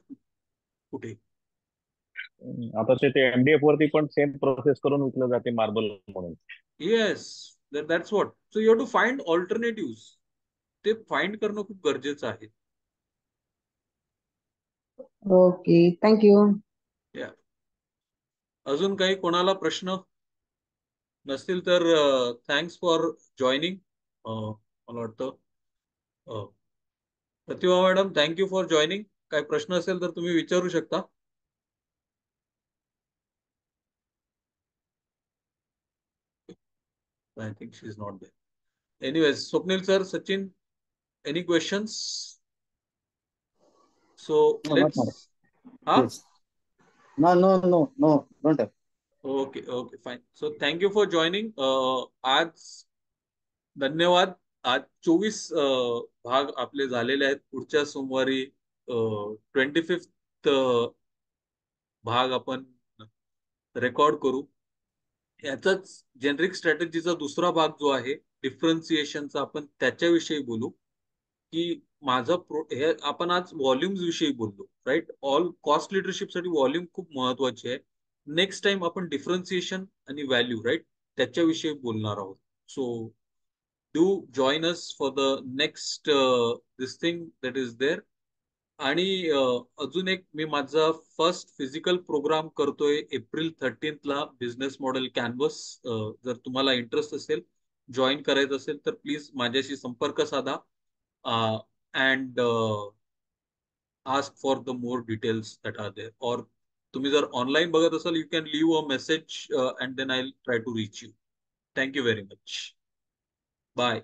Speaker 1: कुठे?
Speaker 3: आता ते एमडीएफ वरती पण सेम प्रोसेस करून विकलं जाते मार्बल म्हणून.
Speaker 1: Yes, that's what. So you have to find alternative. ते फाइंड करणं खूप गरजेचं आहे.
Speaker 2: Okay, thank you.
Speaker 1: या. अजून काही कोणाला प्रश्न नसतील तर थँक्स फॉर जॉईनिंग. मला वाटतं Pratibha madam, thank you for joining. काही प्रश्न असेल तर तुम्ही विचारू शकता. I think she is not there. Anyways, Swapnil sir, Sachin, any questions? So
Speaker 4: No, not
Speaker 1: let's.
Speaker 4: now.
Speaker 1: हा.
Speaker 4: Yes. No, no, no, no, don't have.
Speaker 1: Okay okay, fine. So thank you for joining. आज धन्यवाद. आज 24 भाग आपले झालेले आहेत. पुढच्या सोमवारी 25th भाग आपण रेकॉर्ड करू. याचाच जेनरिक स्ट्रॅटेजीचा दुसरा भाग जो आहे डिफरन्सिएशनचा, आपण त्याच्याविषयी बोलू. की हे आपण आज व्हॉल्युम्स विषयी बोललो, राईट? ऑल कॉस्ट लिडरशिपसाठी व्हॉल्यूम खूप महत्वाची आहे. नेक्स्ट टाइम आपण डिफरन्सिएशन आणि व्हॅल्यू, राईट, त्याच्याविषयी बोलणार आहोत. So do join us for the next this thing that is there. आणि अजून एक, मी माझा फर्स्ट फिजिकल प्रोग्राम करतोय April 13th business model canvas. जर तुम्हाला इंटरेस्ट असेल, जॉईन करायचं असेल तर प्लीज माझ्याशी संपर्क साधा. And ask for the more details that are there. और तुम्ही जर ऑनलाईन बघत असाल, you can leave a message and then I try to reach you. Thank you very much. Bye.